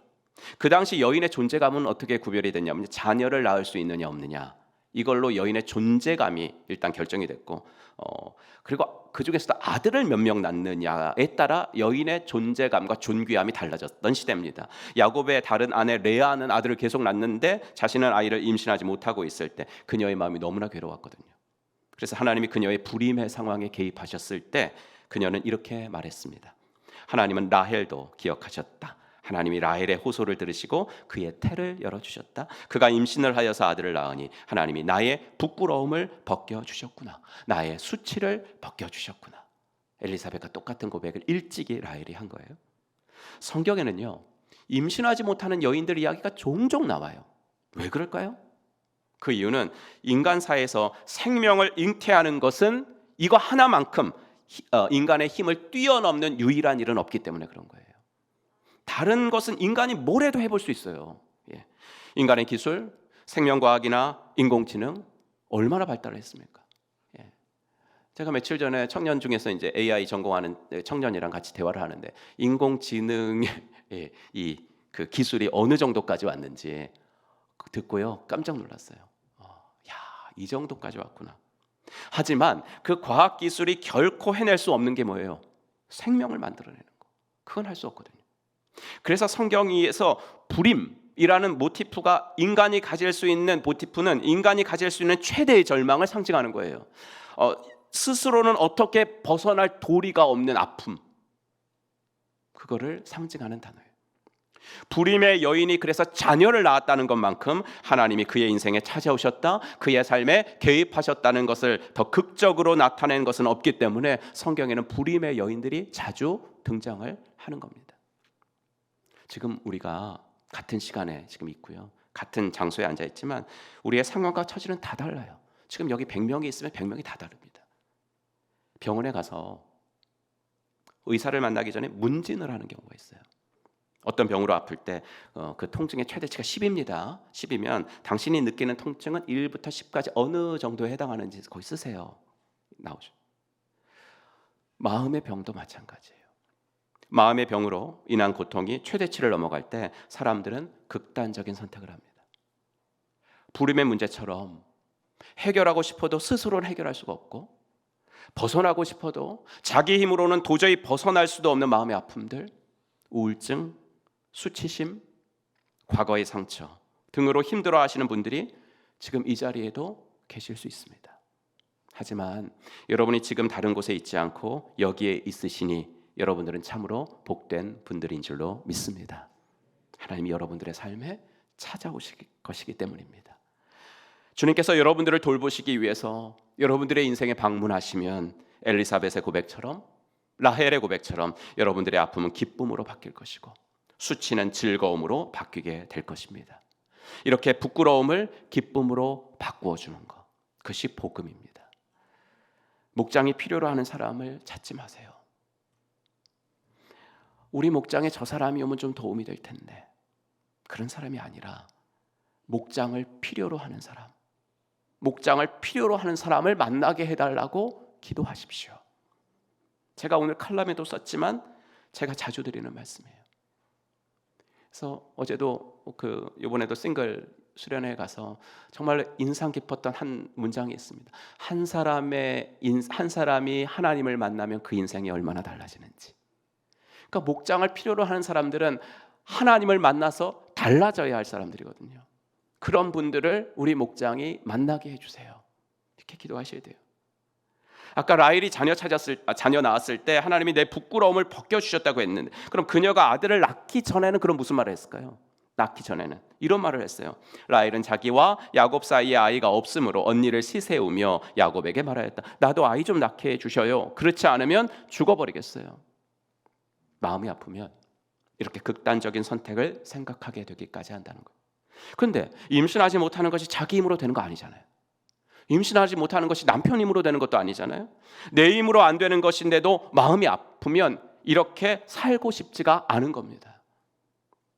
그 당시 여인의 존재감은 어떻게 구별이 됐냐면 자녀를 낳을 수 있느냐 없느냐 이걸로 여인의 존재감이 일단 결정이 됐고 그리고 그 중에서도 아들을 몇 명 낳느냐에 따라 여인의 존재감과 존귀함이 달라졌던 시대입니다. 야곱의 다른 아내 레아는 아들을 계속 낳는데 자신은 아이를 임신하지 못하고 있을 때 그녀의 마음이 너무나 괴로웠거든요. 그래서 하나님이 그녀의 불임의 상황에 개입하셨을 때 그녀는 이렇게 말했습니다. 하나님은 라헬도 기억하셨다. 하나님이 라헬의 호소를 들으시고 그의 태를 열어주셨다. 그가 임신을 하여서 아들을 낳으니 하나님이 나의 부끄러움을 벗겨주셨구나. 나의 수치를 벗겨주셨구나. 엘리사벳과 똑같은 고백을 일찍이 라헬이 한 거예요. 성경에는요, 임신하지 못하는 여인들 이야기가 종종 나와요. 왜 그럴까요? 그 이유는 인간사에서 생명을 잉태하는 것은 이거 하나만큼 인간의 힘을 뛰어넘는 유일한 일은 없기 때문에 그런 거예요. 다른 것은 인간이 뭘 해도 해볼 수 있어요. 인간의 기술, 생명과학이나 인공지능 얼마나 발달했습니까? 제가 며칠 전에 청년 중에서 이제 AI 전공하는 청년이랑 같이 대화를 하는데 인공지능의 그 기술이 어느 정도까지 왔는지 듣고요 깜짝 놀랐어요. 야, 이 정도까지 왔구나. 하지만 그 과학 기술이 결코 해낼 수 없는 게 뭐예요? 생명을 만들어내는 거. 그건 할 수 없거든요. 그래서 성경에서 불임이라는 모티프가 인간이 가질 수 있는 모티프는 인간이 가질 수 있는 최대의 절망을 상징하는 거예요. 스스로는 어떻게 벗어날 도리가 없는 아픔, 그거를 상징하는 단어예요. 불임의 여인이 그래서 자녀를 낳았다는 것만큼 하나님이 그의 인생에 찾아오셨다, 그의 삶에 개입하셨다는 것을 더 극적으로 나타낸 것은 없기 때문에 성경에는 불임의 여인들이 자주 등장을 하는 겁니다. 지금 우리가 같은 시간에 지금 있고요, 같은 장소에 앉아 있지만 우리의 상황과 처지는 다 달라요. 지금 여기 100명이 있으면 100명이 다 다릅니다. 병원에 가서 의사를 만나기 전에 문진을 하는 경우가 있어요. 어떤 병으로 아플 때 그 통증의 최대치가 10입니다. 10이면 당신이 느끼는 통증은 1부터 10까지 어느 정도에 해당하는지 거기 쓰세요. 나오죠. 마음의 병도 마찬가지예요. 마음의 병으로 인한 고통이 최대치를 넘어갈 때 사람들은 극단적인 선택을 합니다. 불임의 문제처럼 해결하고 싶어도 스스로는 해결할 수가 없고 벗어나고 싶어도 자기 힘으로는 도저히 벗어날 수도 없는 마음의 아픔들, 우울증, 수치심, 과거의 상처 등으로 힘들어하시는 분들이 지금 이 자리에도 계실 수 있습니다. 하지만 여러분이 지금 다른 곳에 있지 않고 여기에 있으시니 여러분들은 참으로 복된 분들인 줄로 믿습니다. 하나님이 여러분들의 삶에 찾아오실 것이기 때문입니다. 주님께서 여러분들을 돌보시기 위해서 여러분들의 인생에 방문하시면 엘리사벳의 고백처럼, 라헬의 고백처럼 여러분들의 아픔은 기쁨으로 바뀔 것이고 수치는 즐거움으로 바뀌게 될 것입니다. 이렇게 부끄러움을 기쁨으로 바꾸어 주는 것, 그것이 복음입니다. 목장이 필요로 하는 사람을 찾지 마세요. 우리 목장에 저 사람이 오면 좀 도움이 될 텐데, 그런 사람이 아니라 목장을 필요로 하는 사람, 목장을 필요로 하는 사람을 만나게 해달라고 기도하십시오. 제가 오늘 칼럼에도 썼지만 제가 자주 드리는 말씀이에요. 그래서 어제도 이번에도 싱글 수련회에 가서 정말 인상 깊었던 한 문장이 있습니다. 한 사람이 하나님을 만나면 그 인생이 얼마나 달라지는지. 그러니까 목장을 필요로 하는 사람들은 하나님을 만나서 달라져야 할 사람들이거든요. 그런 분들을 우리 목장이 만나게 해주세요. 이렇게 기도하셔야 돼요. 아까 라헬이 자녀 낳았을 때 하나님이 내 부끄러움을 벗겨주셨다고 했는데, 그럼 그녀가 아들을 낳기 전에는 그럼 무슨 말을 했을까요? 낳기 전에는 이런 말을 했어요. 라헬은 자기와 야곱 사이에 아이가 없으므로 언니를 시세우며 야곱에게 말하였다. 나도 아이 좀 낳게 해주셔요. 그렇지 않으면 죽어버리겠어요. 마음이 아프면 이렇게 극단적인 선택을 생각하게 되기까지 한다는 거예요. 그런데 임신하지 못하는 것이 자기 힘으로 되는 거 아니잖아요. 임신하지 못하는 것이 남편 힘으로 되는 것도 아니잖아요. 내 힘으로 안 되는 것인데도 마음이 아프면 이렇게 살고 싶지가 않은 겁니다.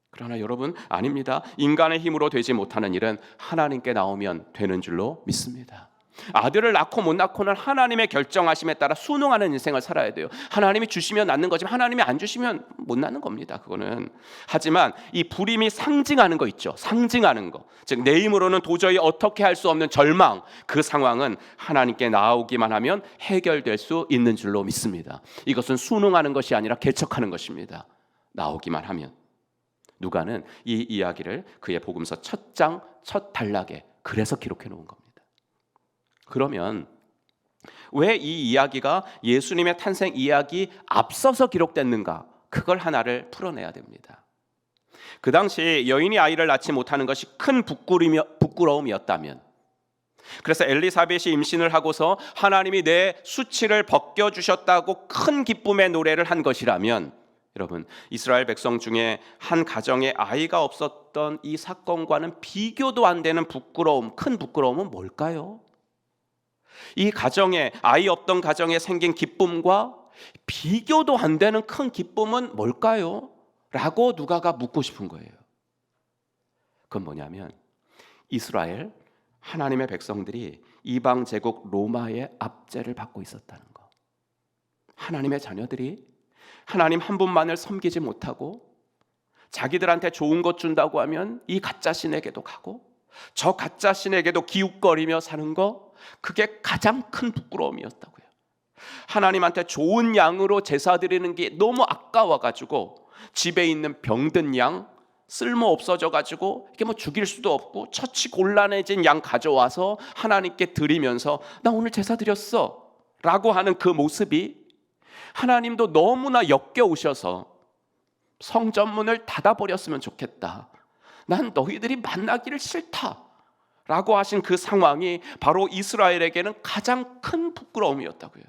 그러나 여러분, 아닙니다. 인간의 힘으로 되지 못하는 일은 하나님께 나오면 되는 줄로 믿습니다. 아들을 낳고 못 낳고는 하나님의 결정하심에 따라 순응하는 인생을 살아야 돼요. 하나님이 주시면 낳는 거지만 하나님이 안 주시면 못 낳는 겁니다. 그거는. 하지만 이 불임이 상징하는 거 있죠. 상징하는 거. 즉 내 힘으로는 도저히 어떻게 할 수 없는 절망, 그 상황은 하나님께 나오기만 하면 해결될 수 있는 줄로 믿습니다. 이것은 순응하는 것이 아니라 개척하는 것입니다. 나오기만 하면. 누가는 이 이야기를 그의 복음서 첫 장, 첫 단락에 그래서 기록해 놓은 겁니다. 그러면 왜 이 이야기가 예수님의 탄생 이야기 앞서서 기록됐는가? 그걸 하나를 풀어내야 됩니다. 그 당시 여인이 아이를 낳지 못하는 것이 큰 부끄러움이었다면, 그래서 엘리사벳이 임신을 하고서 하나님이 내 수치를 벗겨주셨다고 큰 기쁨의 노래를 한 것이라면, 여러분, 이스라엘 백성 중에 한 가정에 아이가 없었던 이 사건과는 비교도 안 되는 부끄러움, 큰 부끄러움은 뭘까요? 이 가정에, 아이 없던 가정에 생긴 기쁨과 비교도 안 되는 큰 기쁨은 뭘까요? 라고 누가가 묻고 싶은 거예요. 그건 뭐냐면 이스라엘, 하나님의 백성들이 이방 제국 로마의 압제를 받고 있었다는 거. 하나님의 자녀들이 하나님 한 분만을 섬기지 못하고 자기들한테 좋은 것 준다고 하면 이 가짜 신에게도 가고 저 가짜 신에게도 기웃거리며 사는 거, 그게 가장 큰 부끄러움이었다고요. 하나님한테 좋은 양으로 제사 드리는 게 너무 아까워가지고 집에 있는 병든 양, 쓸모 없어져가지고 이게 뭐 죽일 수도 없고 처치 곤란해진 양 가져와서 하나님께 드리면서 나 오늘 제사 드렸어 라고 하는 그 모습이 하나님도 너무나 역겨우셔서 성전문을 닫아버렸으면 좋겠다, 난 너희들이 만나기를 싫다 라고 하신 그 상황이 바로 이스라엘에게는 가장 큰 부끄러움이었다고요.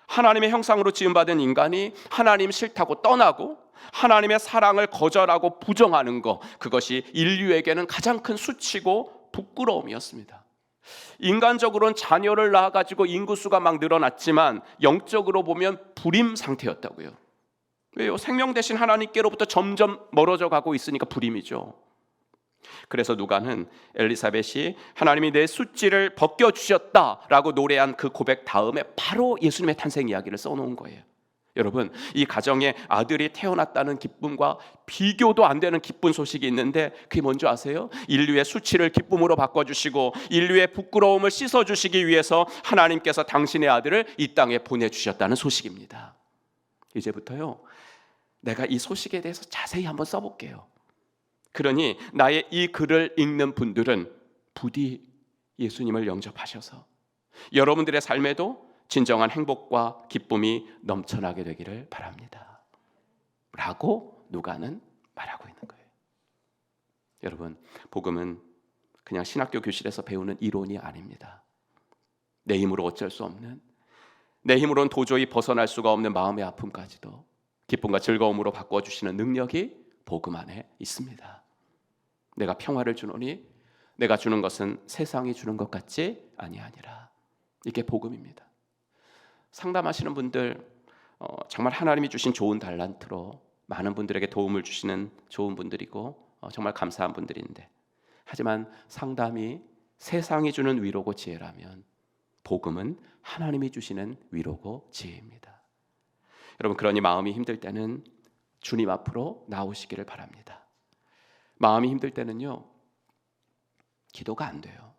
하나님의 형상으로 지음받은 인간이 하나님 싫다고 떠나고 하나님의 사랑을 거절하고 부정하는 것, 그것이 인류에게는 가장 큰 수치고 부끄러움이었습니다. 인간적으로는 자녀를 낳아가지고 인구수가 막 늘어났지만 영적으로 보면 불임 상태였다고요. 왜요? 생명 대신 하나님께로부터 점점 멀어져 가고 있으니까 불임이죠. 그래서 누가는 엘리사벳이 하나님이 내 수치를 벗겨주셨다라고 노래한 그 고백 다음에 바로 예수님의 탄생 이야기를 써놓은 거예요. 여러분, 이 가정에 아들이 태어났다는 기쁨과 비교도 안 되는 기쁜 소식이 있는데 그게 뭔지 아세요? 인류의 수치를 기쁨으로 바꿔주시고 인류의 부끄러움을 씻어주시기 위해서 하나님께서 당신의 아들을 이 땅에 보내주셨다는 소식입니다. 이제부터요, 내가 이 소식에 대해서 자세히 한번 써볼게요. 그러니 나의 이 글을 읽는 분들은 부디 예수님을 영접하셔서 여러분들의 삶에도 진정한 행복과 기쁨이 넘쳐나게 되기를 바랍니다 라고 누가는 말하고 있는 거예요. 여러분, 복음은 그냥 신학교 교실에서 배우는 이론이 아닙니다. 내 힘으로 어쩔 수 없는, 내 힘으로는 도저히 벗어날 수가 없는 마음의 아픔까지도 기쁨과 즐거움으로 바꿔주시는 능력이 복음 안에 있습니다. 내가 평화를 주노니 내가 주는 것은 세상이 주는 것 같지 아니하니라. 이게 복음입니다. 상담하시는 분들, 정말 하나님이 주신 좋은 달란트로 많은 분들에게 도움을 주시는 좋은 분들이고 정말 감사한 분들인데, 하지만 상담이 세상이 주는 위로고 지혜라면 복음은 하나님이 주시는 위로고 지혜입니다. 여러분, 그러니 마음이 힘들 때는 주님 앞으로 나오시기를 바랍니다. 마음이 힘들 때는요, 기도가 안 돼요.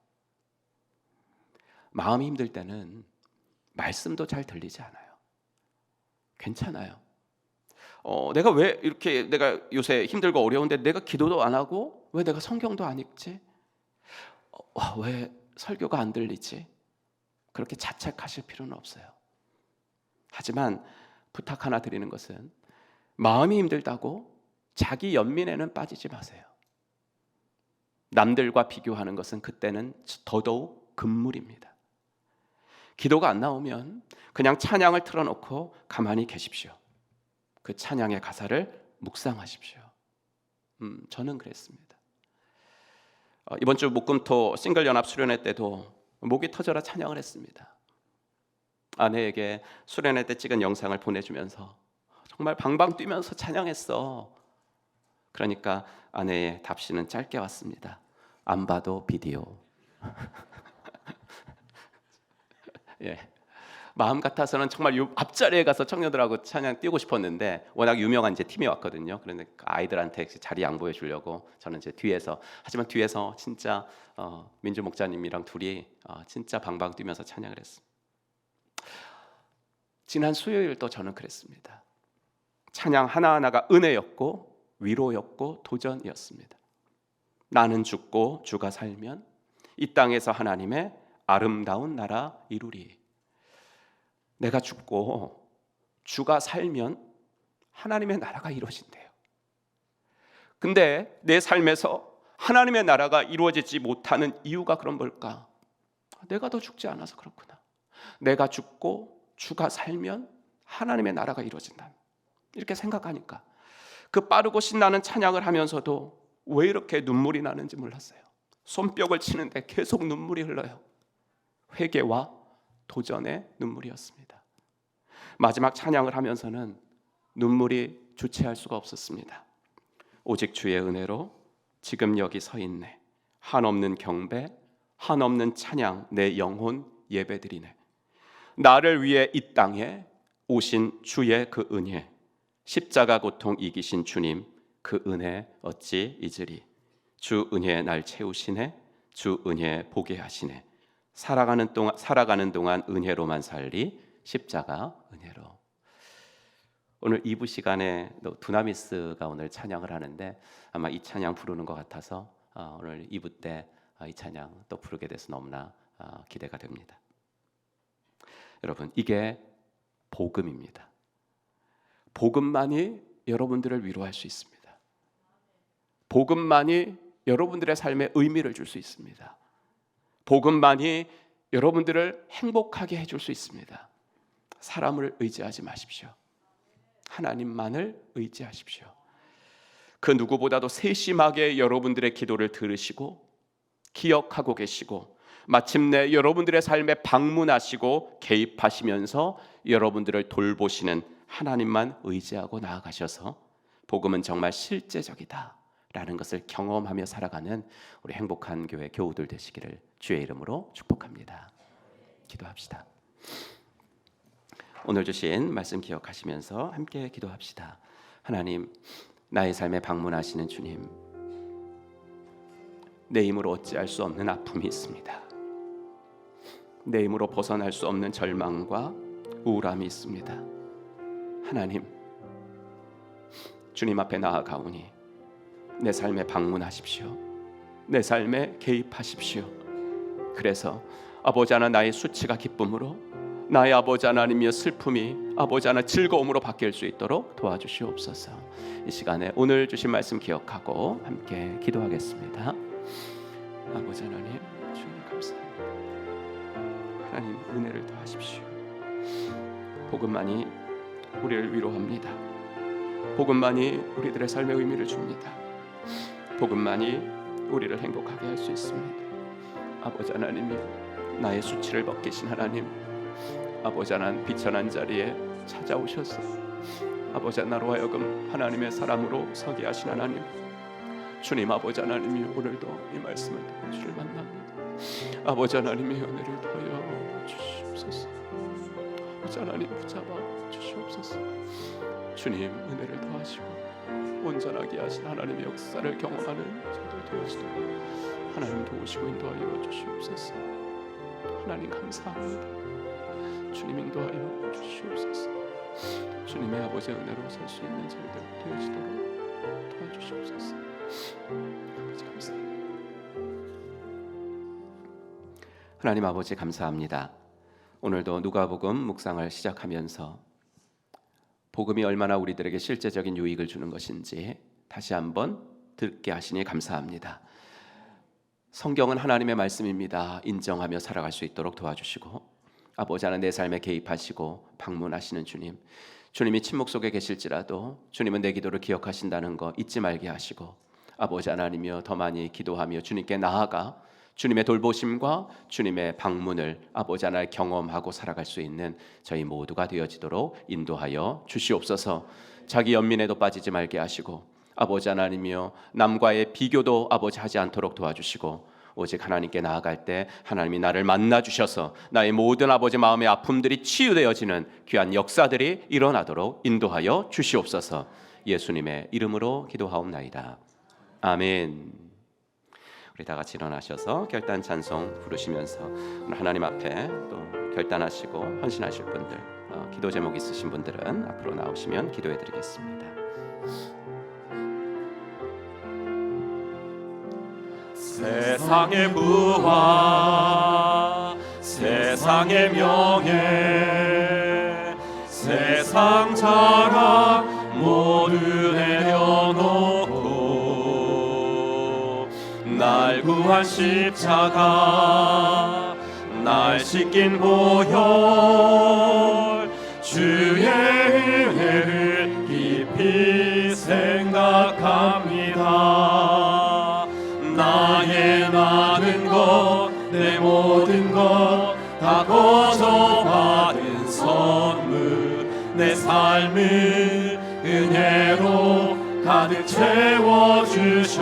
마음이 힘들 때는 말씀도 잘 들리지 않아요. 괜찮아요. 내가 왜 이렇게, 내가 요새 힘들고 어려운데 내가 기도도 안 하고 왜 내가 성경도 안 읽지? 왜 설교가 안 들리지? 그렇게 자책하실 필요는 없어요. 하지만 부탁 하나 드리는 것은 마음이 힘들다고 자기 연민에는 빠지지 마세요. 남들과 비교하는 것은 그때는 더더욱 금물입니다. 기도가 안 나오면 그냥 찬양을 틀어놓고 가만히 계십시오. 그 찬양의 가사를 묵상하십시오. 저는 그랬습니다. 이번 주 목금토 싱글연합 수련회 때도 목이 터져라 찬양을 했습니다. 아내에게 수련회 때 찍은 영상을 보내주면서 정말 방방 뛰면서 찬양했어. 그러니까 아내의 답시는 짧게 왔습니다. 안 봐도 비디오. 마음 같아서는 정말 앞자리에 가서 청년들하고 찬양 띄우고 싶었는데 워낙 유명한 이제 팀이 왔거든요. 그런데 그 아이들한테 자리 양보해 주려고 저는 이제 뒤에서, 하지만 뒤에서 진짜 민주 목자님이랑 둘이 진짜 방방 뛰면서 찬양을 했습니다. 지난 수요일도 저는 그랬습니다. 찬양 하나하나가 은혜였고 위로였고 도전이었습니다. 나는 죽고 주가 살면 이 땅에서 하나님의 아름다운 나라 이루리. 내가 죽고 주가 살면 하나님의 나라가 이루어진대요. 근데 내 삶에서 하나님의 나라가 이루어지지 못하는 이유가 그런 뭘까? 내가 더 죽지 않아서 그렇구나. 내가 죽고 주가 살면 하나님의 나라가 이루어진다. 이렇게 생각하니까 그 빠르고 신나는 찬양을 하면서도 왜 이렇게 눈물이 나는지 몰랐어요. 손뼉을 치는데 계속 눈물이 흘러요. 회개와 도전의 눈물이었습니다. 마지막 찬양을 하면서는 눈물이 주체할 수가 없었습니다. 오직 주의 은혜로 지금 여기 서 있네. 한없는 경배, 한없는 찬양, 내 영혼 예배드리네. 나를 위해 이 땅에 오신 주의 그 은혜, 십자가 고통 이기신 주님 그 은혜 어찌 잊으리. 주 은혜 날 채우시네. 주 은혜 보게 하시네. 살아가는 동안 은혜로만 살리. 십자가 은혜로. 오늘 2부 시간에 두나미스가 오늘 찬양을 하는데 아마 이 찬양 부르는 것 같아서 오늘 2부 때 이 찬양 또 부르게 돼서 너무나 기대가 됩니다. 여러분, 이게 복음입니다. 복음만이 여러분들을 위로할 수 있습니다. 복음만이 여러분들의 삶에 의미를 줄 수 있습니다. 복음만이 여러분들을 행복하게 해줄 수 있습니다. 사람을 의지하지 마십시오. 하나님만을 의지하십시오. 그 누구보다도 세심하게 여러분들의 기도를 들으시고 기억하고 계시고 마침내 여러분들의 삶에 방문하시고 개입하시면서 여러분들을 돌보시는 하나님만 의지하고 나아가셔서 복음은 정말 실제적이다 라는 것을 경험하며 살아가는 우리 행복한 교회 교우들 되시기를 주의 이름으로 축복합니다. 기도합시다. 오늘 주신 말씀 기억하시면서 함께 기도합시다. 하나님, 나의 삶에 방문하시는 주님, 내 힘으로 어찌할 수 없는 아픔이 있습니다. 내 힘으로 벗어날 수 없는 절망과 우울함이 있습니다. 하나님, 주님 앞에 나아가오니 내 삶에 방문하십시오. 내 삶에 개입하십시오. 그래서 아버지 하나 나의 수치가 기쁨으로, 나의 아버지 하나님이여 슬픔이 아버지 하나 즐거움으로 바뀔 수 있도록 도와주시옵소서. 이 시간에 오늘 주신 말씀 기억하고 함께 기도하겠습니다. 아버지 하나님, 주님 감사합니다. 하나님 은혜를 더하십시오. 복음만이 우리를 위로합니다. 복음만이 우리들의 삶의 의미를 줍니다. 복음만이 우리를 행복하게 할 수 있습니다. 아버지 하나님이 나의 수치를 벗기신 하나님, 아버지 하나님 비천한 자리에 찾아오셔서 아버지 나로 하여금 하나님의 사람으로 서게 하신 하나님, 주님 아버지 하나님이 오늘도 이 말씀을 듣고 주를 만납니다. 아버지 하나님의 은혜를 더하여 주시옵소서. 아버지 하나님 붙잡아 주시옵소서. 주님 은혜를 더하시고 온전하게 하신 하나님의 역사를 경험하는 저들 되어지도록 하나님 도우시고 인도하여 주시옵소서. 하나님 감사합니다. 주님 인도하여 주시옵소서. 주님의 아버지의 은혜로 살 수 있는 저희들 되어지도록 도와주시옵소서. 아버지 감사합니다. 하나님 아버지 감사합니다. 오늘도 누가복음 묵상을 시작하면서 복음이 얼마나 우리들에게 실제적인 유익을 주는 것인지 다시 한번 듣게 하시니 감사합니다. 성경은 하나님의 말씀입니다. 인정하며 살아갈 수 있도록 도와주시고 아버지 하나님 내 삶에 개입하시고 방문하시는 주님, 주님이 침묵 속에 계실지라도 주님은 내 기도를 기억하신다는 거 잊지 말게 하시고 아버지 하나님이여 더 많이 기도하며 주님께 나아가 주님의 돌보심과 주님의 방문을 아버지 하나님 경험하고 살아갈 수 있는 저희 모두가 되어지도록 인도하여 주시옵소서. 자기 연민에도 빠지지 말게 하시고 아버지 하나님이여 남과의 비교도 아버지 하지 않도록 도와주시고 오직 하나님께 나아갈 때 하나님이 나를 만나 주셔서 나의 모든 아버지 마음의 아픔들이 치유되어지는 귀한 역사들이 일어나도록 인도하여 주시옵소서. 예수님의 이름으로 기도하옵나이다. 아멘. 우리 다 같이 일어나셔서 결단 찬송 부르시면서 오늘 하나님 앞에 또 결단하시고 헌신하실 분들, 기도 제목 있으신 분들은 앞으로 나오시면 기도해 드리겠습니다. 세상의 부와 세상의 명예 세상 자랑 모두 내려놓고 날 구한 십자가 날 씻긴 보혈 주의 은혜를 깊이 생각합니다. 나의 많은 것 내 모든 것 다 거저 받은 선물 내 삶을 은혜로 가득 채워주셨네.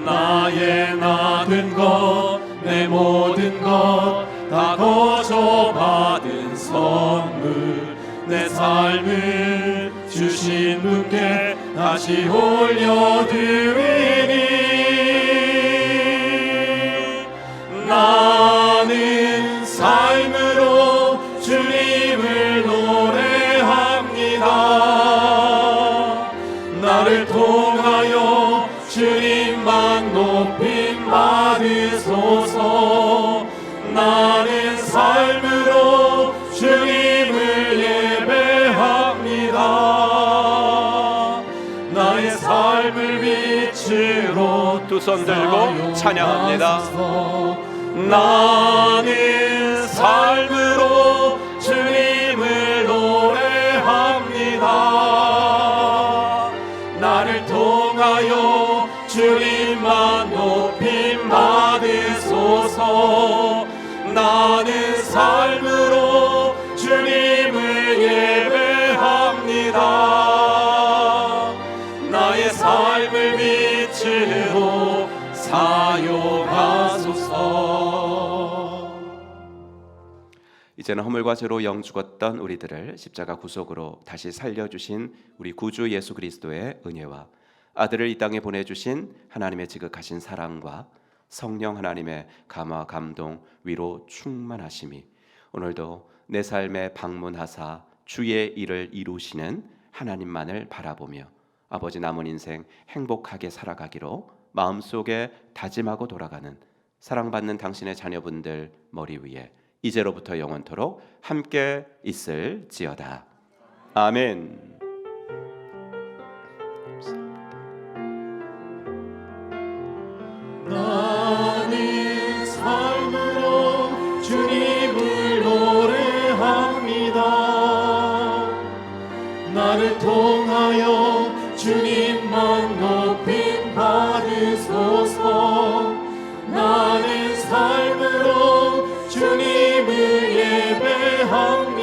나의 많은 것 내 모든 것 다 거저 받은 선물 내 삶을 주신 분께 다시 올려드리니 나는 삶으로 주님을 노래합니다. 나를 통하여 주님만 높임 받으소서. 나는 삶으로 주님을 예배합니다. 나의 삶을 빛으로 두 손 들고 찬양합니다. 나는 삶으로 주님을 노래합니다. 나를 통하여 주님만 높임 받으소서. 나는 삶으로 주님을 예배합니다. 나의 삶을 빛으로 사용하소서. 이제는 허물과 죄로 영 죽었던 우리들을 십자가 구속으로 다시 살려주신 우리 구주 예수 그리스도의 은혜와 아들을 이 땅에 보내주신 하나님의 지극하신 사랑과 성령 하나님의 감화 감동 위로 충만하심이 오늘도 내 삶에 방문하사 주의 일을 이루시는 하나님만을 바라보며 아버지 남은 인생 행복하게 살아가기로 마음속에 다짐하고 돌아가는 사랑받는 당신의 자녀분들 머리 위에 이제로부터 영원토록 함께 있을지어다. 아멘. 나는 삶으로 주님을 노래합니다. 나를 통하여 주님만 높임 받으소서. 나는 삶으로 주님을 예배합니다.